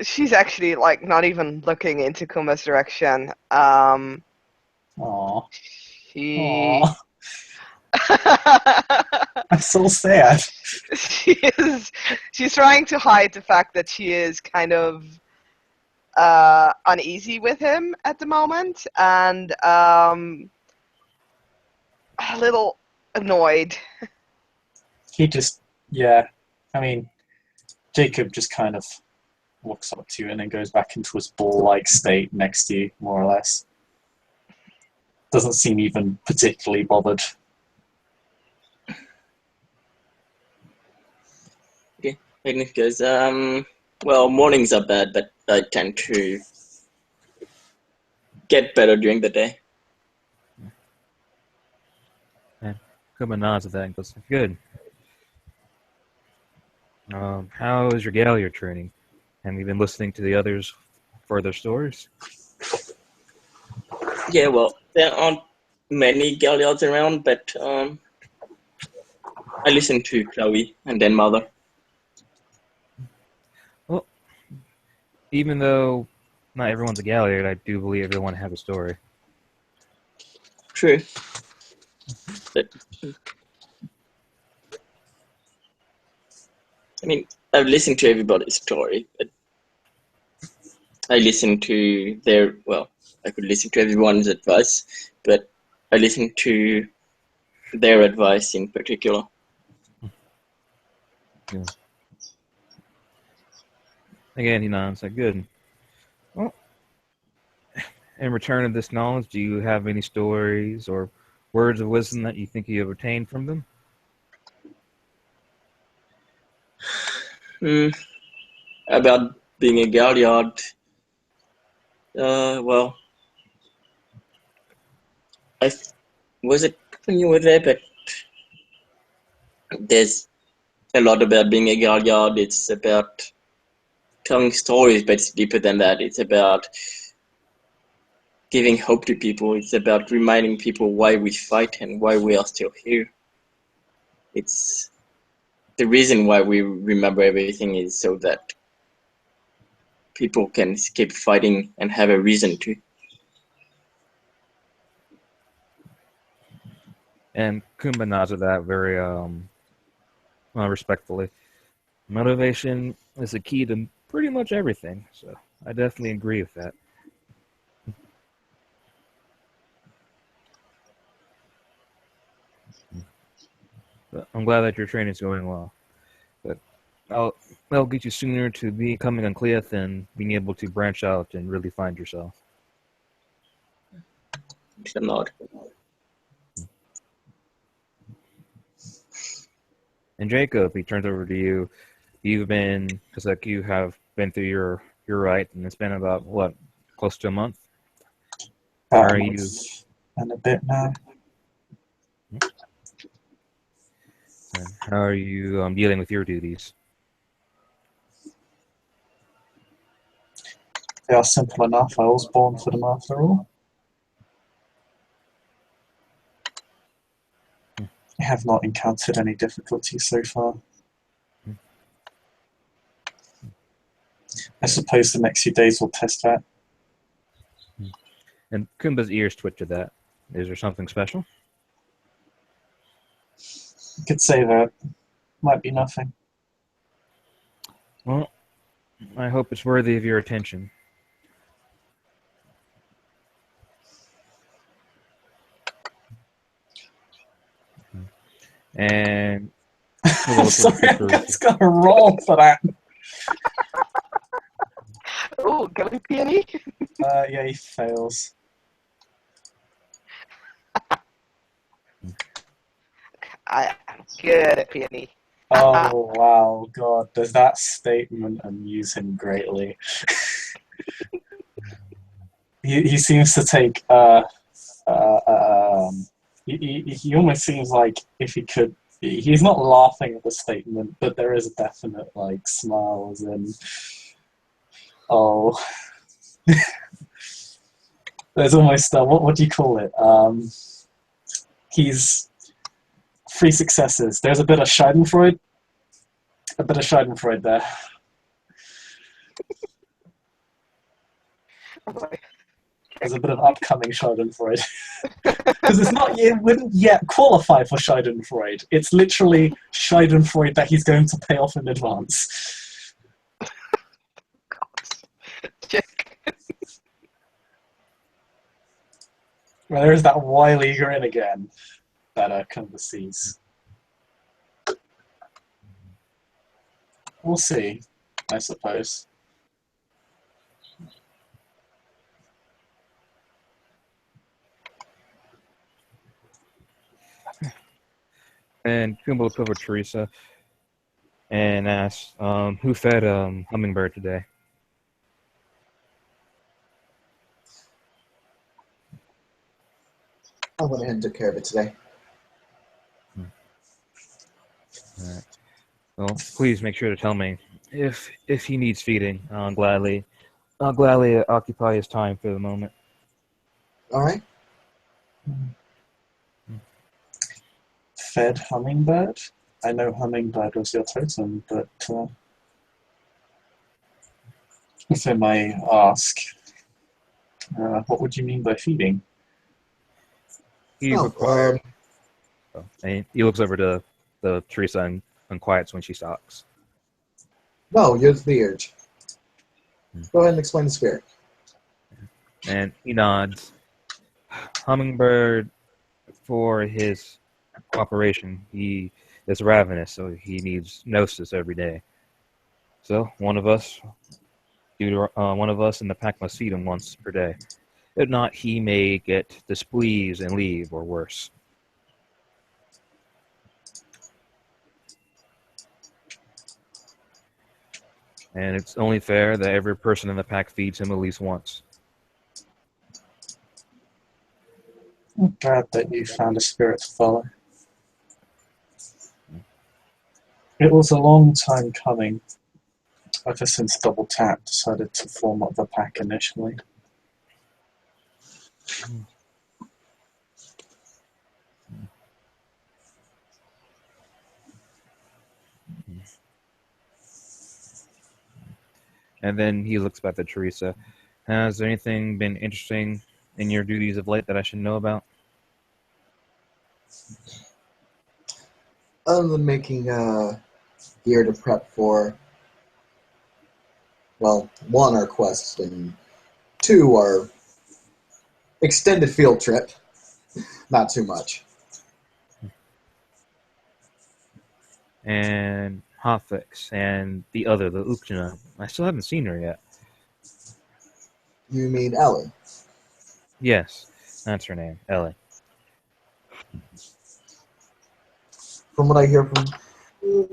She's actually like not even looking into Kumba's direction. Aww. She. That's so sad. She's trying to hide the fact that she is kind of uneasy with him at the moment, and a little annoyed. He just, yeah. I mean, Jacob just kind of walks up to you and then goes back into his ball-like state next to you, more or less. Doesn't seem even particularly bothered. Okay. Agnes goes, well, mornings are bad, but I tend to get better during the day. Kuma nods at that and goes, good. How is your Galliard training? Have you been listening to the others for their stories? Yeah, well, there aren't many Galliards around, but I listen to Chloe and then Mother. Well, even though not everyone's a Galliard, I do believe everyone has a story. True. But, I mean, I've listened to everybody's story, but I listen to their, well, I could listen to everyone's advice, but I listen to their advice in particular. Yeah. Again, he nods like, good. Well, in return of this knowledge, do you have any stories or words of wisdom that you think you have obtained from them? About being a Galliard, well, I wasn't when you were there, but there's a lot about being a Galliard. It's about telling stories, but it's deeper than that. It's about giving hope to people. It's about reminding people why we fight and why we are still here. It's the reason why we remember everything is so that people can keep fighting and have a reason to. And Kumba nods at that very respectfully. Motivation is the key to pretty much everything, so I definitely agree with that. But I'm glad that your training's going well. But that'll get you sooner to becoming a Cleath and being able to branch out and really find yourself. It's a nod. And Jacob, he turns over to you. You've been, because like you have been through your right, and it's been about what, close to a month. How are you? And a bit now. How are you dealing with your duties? They are simple enough. I was born for them after all. I have not encountered any difficulties so far. I suppose the next few days will test that. And Kumba's ears twitch at that. Is there something special? You could say that. Might be nothing. Well, I hope it's worthy of your attention. And I'm sorry, I just got a roll for that. Oh, going peony? Yeah, he fails. I'm good at peony. Oh, wow, God, does that statement amuse him greatly? he seems to take, he almost seems like if he could, he's not laughing at the statement, but there is a definite, like, smile as in, oh, there's almost, what do you call it? He's 3 successes. There's a bit of Schadenfreude there. Okay. as a bit of upcoming Schadenfreude. Because it wouldn't yet qualify for Schadenfreude. It's literally Schadenfreude that he's going to pay off in advance. Check. Well, there's that wily grin again that Kumba sees. We'll see, I suppose. And Kumba looked over at Teresa and asked, who fed Hummingbird today? I went ahead and took care of it today. All right. Well, please make sure to tell me if he needs feeding. I'll gladly occupy his time for the moment. All right. Fed Hummingbird? I know Hummingbird was your totem, but if I may ask, what would you mean by feeding? He required. And he looks over to Teresa and quiets when she talks. No, you're the urge. Go ahead and explain the spirit. And he nods. Hummingbird, for his cooperation, he is ravenous, so he needs gnosis every day. So one of us in the pack must feed him once per day. If not, he may get displeased and leave, or worse. And it's only fair that every person in the pack feeds him at least once. I'm glad that you found a spirit to follow. It was a long time coming, ever since Double Tap decided to form up the pack initially. And then he looks back at Teresa. Has there anything been interesting in your duties of late that I should know about? Other than making gear to prep for, well, one, our quest, and two, our extended field trip. Not too much. And Hotfix and the Ukjana. I still haven't seen her yet. You mean Ellie? Yes, that's her name, Ellie. From what I hear from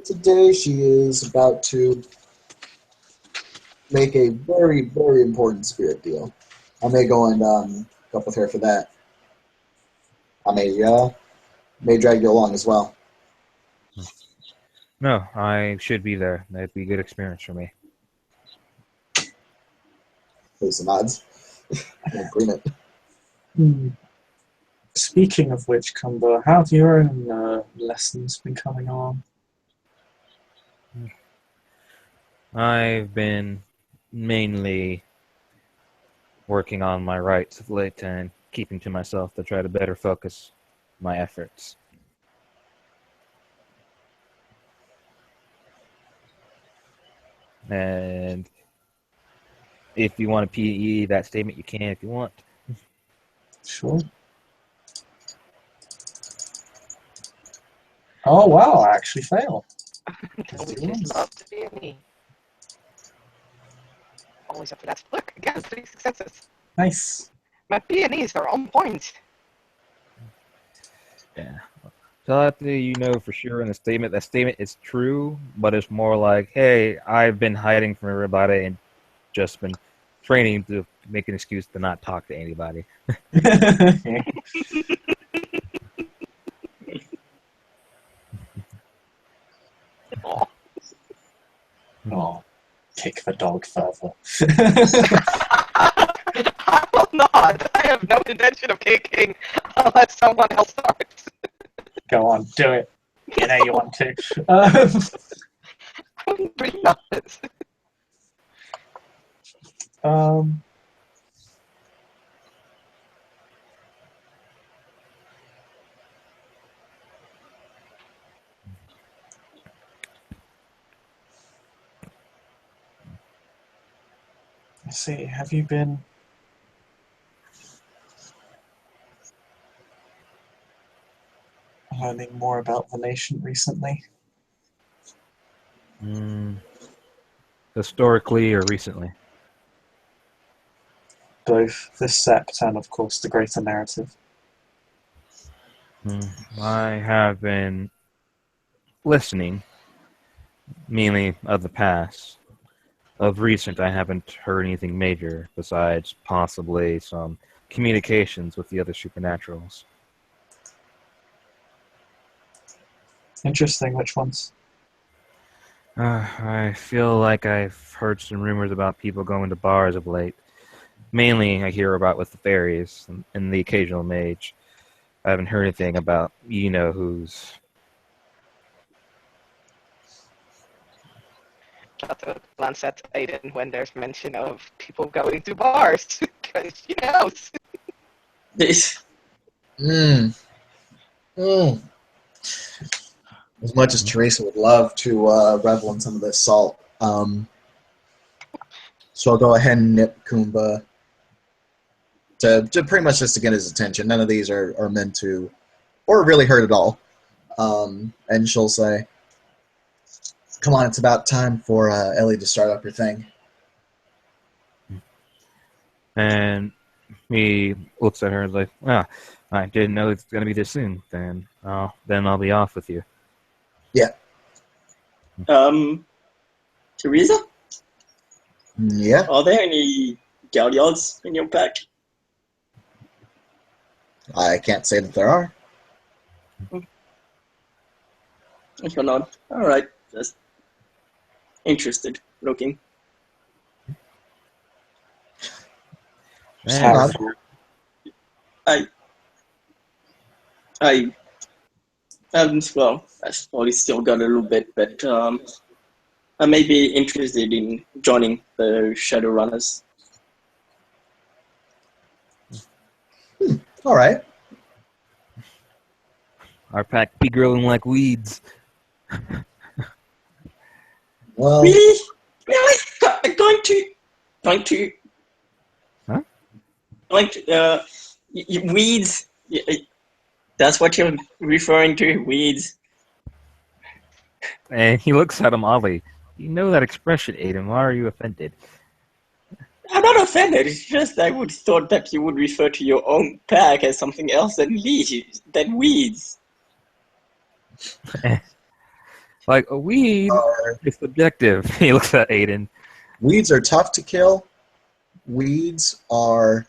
today, she is about to make a very, very important spirit deal. I may go and go up with her for that. I may drag you along as well. No, I should be there. That'd be a good experience for me. Please the nods. Agreement. Speaking of which, Kumba, how have your own lessons been coming on? I've been mainly working on my rights of late and keeping to myself to try to better focus my efforts. And if you want to PE that statement, you can if you want. Sure. Oh wow, I actually failed. Which is love to be me. Always up for that. Look, again, 3 successes. Nice. My P&Es are on point. Yeah. So that you know for sure in the statement, that statement is true, but it's more like, hey, I've been hiding from everybody and just been training to make an excuse to not talk to anybody. Oh. Oh, kick the dog further. I will not. I have no intention of kicking unless someone else starts. Go on, do it. You know you want to. I wouldn't dream of this. Let's see, have you been learning more about the nation recently? Historically or recently? Both the Sept and, of course, the greater narrative. I have been listening, mainly of the past. Of recent, I haven't heard anything major, besides possibly some communications with the other supernaturals. Interesting, which ones? I feel like I've heard some rumors about people going to bars of late. Mainly, I hear about with the fairies and the occasional mage. I haven't heard anything about you-know-who's. Chato glance at Aiden when there's mention of people going to bars, because she knows. This. Mm. Mm. As much as Teresa would love to revel in some of this salt, so I'll go ahead and nip Kumba to pretty much just to get his attention. None of these are meant to, or really hurt at all. And she'll say, "Come on, it's about time for Ellie to start up her thing." And he looks at her and is like, I didn't know it's going to be this soon. Then I'll be off with you. Yeah. Teresa, Yeah. are there any Galliards in your pack? I can't say that there are. You're not. All right, just interested looking. Hold on. I well, I've probably still got a little bit, but I may be interested in joining the Shadowrunners. All right. Our pack be growing like weeds. Well, Really? Really? I'm going to. Huh? Weeds. That's what you're referring to, weeds. And he looks at him oddly. You know that expression, Aiden. Why are you offended? I'm not offended. It's just I would thought that you would refer to your own pack as something else than weeds. Like a weed is subjective. He looks at Aiden. weeds are tough to kill. Weeds are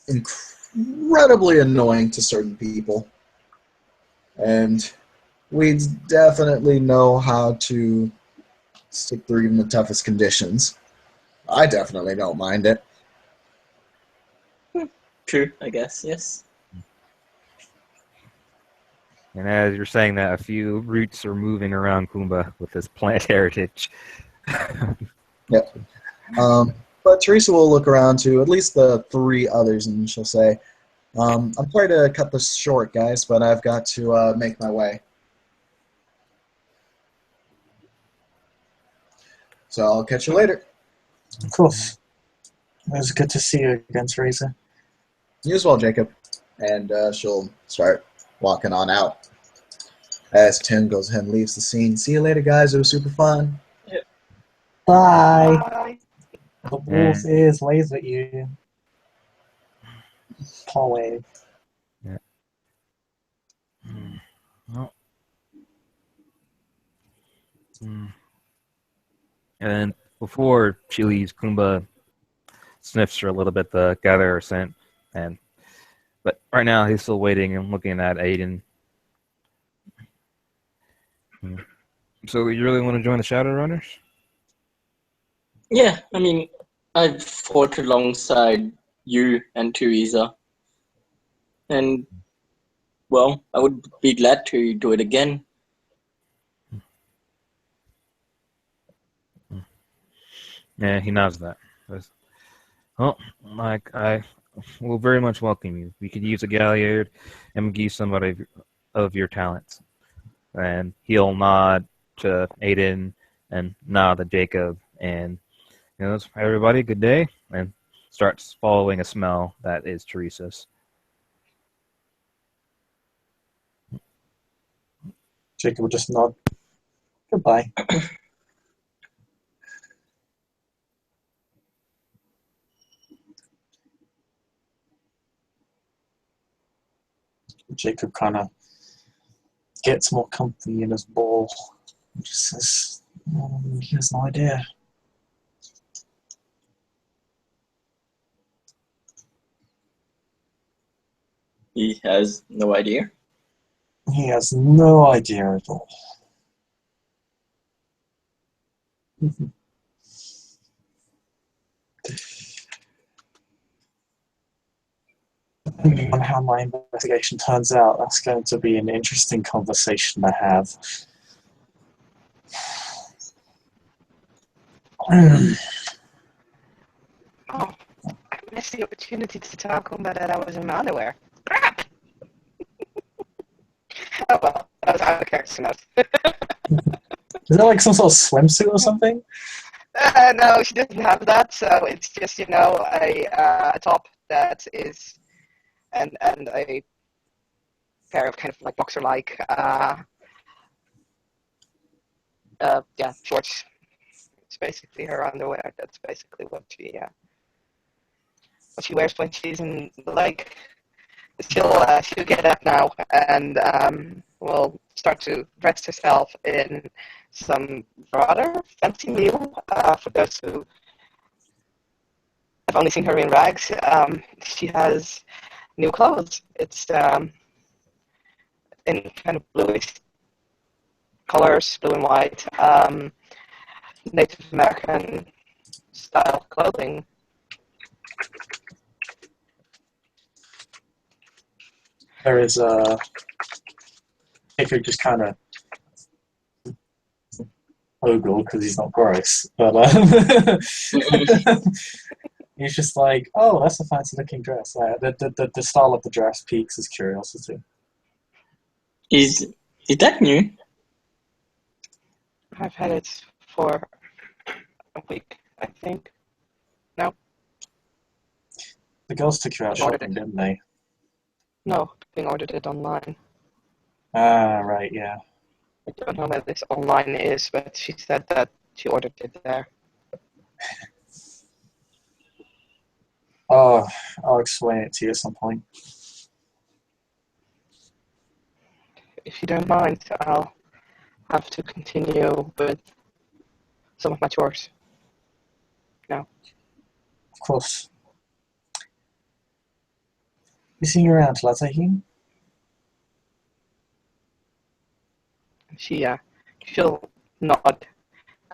incredibly annoying to certain people. And weeds definitely know how to stick through even the toughest conditions. I definitely don't mind it. True, I guess, yes. And as you're saying that, a few roots are moving around Kumba with his plant heritage. Yep. But Teresa will look around to at least the three others, and she'll say, "I'm sorry to cut this short, guys, but I've got to make my way. So I'll catch you later." Of course. It was good to see you again, Teresa. You as well, Jacob. And she'll start walking on out. As Tim goes ahead and leaves the scene. "See you later, guys. It was super fun." Bye. Bye. The wolf's ears lays at you. Paw wave. Yeah. Well. And before she leaves, Kumba sniffs her a little bit to gather her scent. But right now, he's still waiting and looking at Aiden. So you really want to join the Shadowrunners? Yeah, I mean, I've fought alongside you and Teresa. And, well, I would be glad to do it again. Yeah, he nods that. Well, Mike, I will very much welcome you. We could use a galliard and give somebody of your talents. And he'll nod to Aiden and nod to Jacob and He goes, "Hey, everybody, good day," and starts following a smell that is Teresa's. Jacob will just nod. Goodbye. Jacob kind of gets more comfy in his ball. He just says, he has no idea. He has no idea. He has no idea at all. Depending on how my investigation turns out, that's going to be an interesting conversation to have. Oh, I missed the opportunity to talk about that I was in my underwear. Crap! Oh well, that was out of character enough. Is that like some sort of swimsuit or something? No, she doesn't have that, so it's just, a top that is, and a pair of kind of like boxer-like, shorts. It's basically her underwear. That's basically what she wears when she's in the lake. She'll get up now and will start to dress herself in some rather fancy meal. For those who have only seen her in rags, she has new clothes. It's in kind of bluish colors, blue and white, Native American style clothing. There is Jacob just kind of ogle because he's not gross, but he's just like, oh, that's a fancy looking dress. The style of the dress piques his curiosity. Is that new? I've had it for a week, I think. No, The girls took you out I ordered shopping, it. didn't they? No, I ordered it online. Ah, right, yeah. I don't know where this online is, but she said that she ordered it there. Oh, I'll explain it to you at some point. If you don't mind, I'll have to continue with some of my chores. Of course. You seen you around, Latahim? She'll nod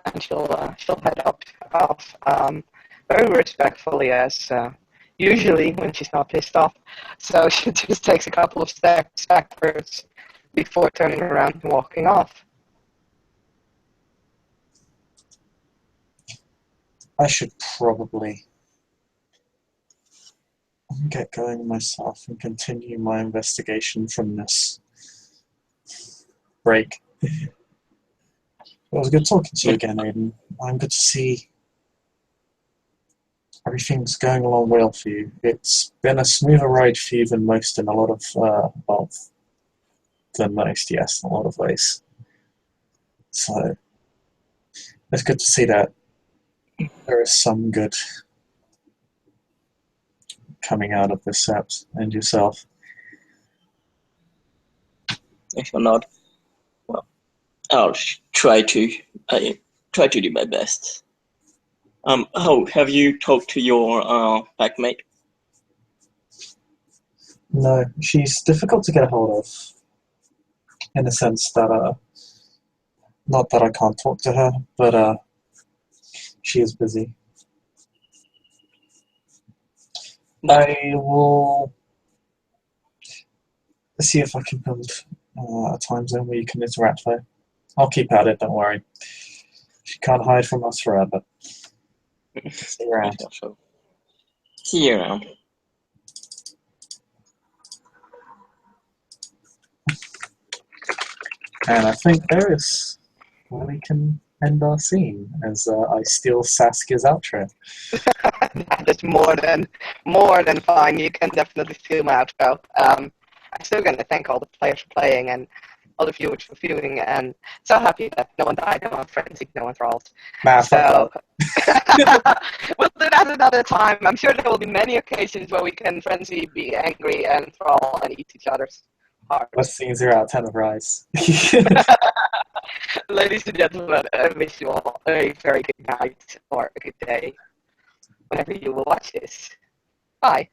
and she'll head off very respectfully, as usually when she's not pissed off. So she just takes a couple of steps backwards before turning around and walking off. I should probably get going myself and continue my investigation from this break. It was good talking to you again, Aiden. I'm good to see everything's going along well for you. It's been a smoother ride for you than most in a lot of, than most, yes, in a lot of ways. So, it's good to see that there is some good coming out of this Sept and yourself. If or not, well, I'll try to. I try to do my best. Oh, have you talked to your packmate? No, she's difficult to get a hold of, in the sense that, not that I can't talk to her, but she is busy. I will see if I can build a time zone where you can interact there. I'll keep at it, don't worry. She can't hide from us forever. See you around. So, see you around. And I think there is where we can end our scene as I steal Saskia's outro. That is more than fine. You can definitely steal my outro. I'm still going to thank all the players for playing and all the viewers for viewing, and so happy that no one died, no one frenzied, no one thralled. Nah, So fuck that. we'll do that another time. I'm sure there will be many occasions where we can frenzy, be angry, and thrall and eat each other's hearts. Let's see 0 out of 10 of Rise. Ladies and gentlemen, I wish you all a very good night or a good day whenever you will watch this. Bye.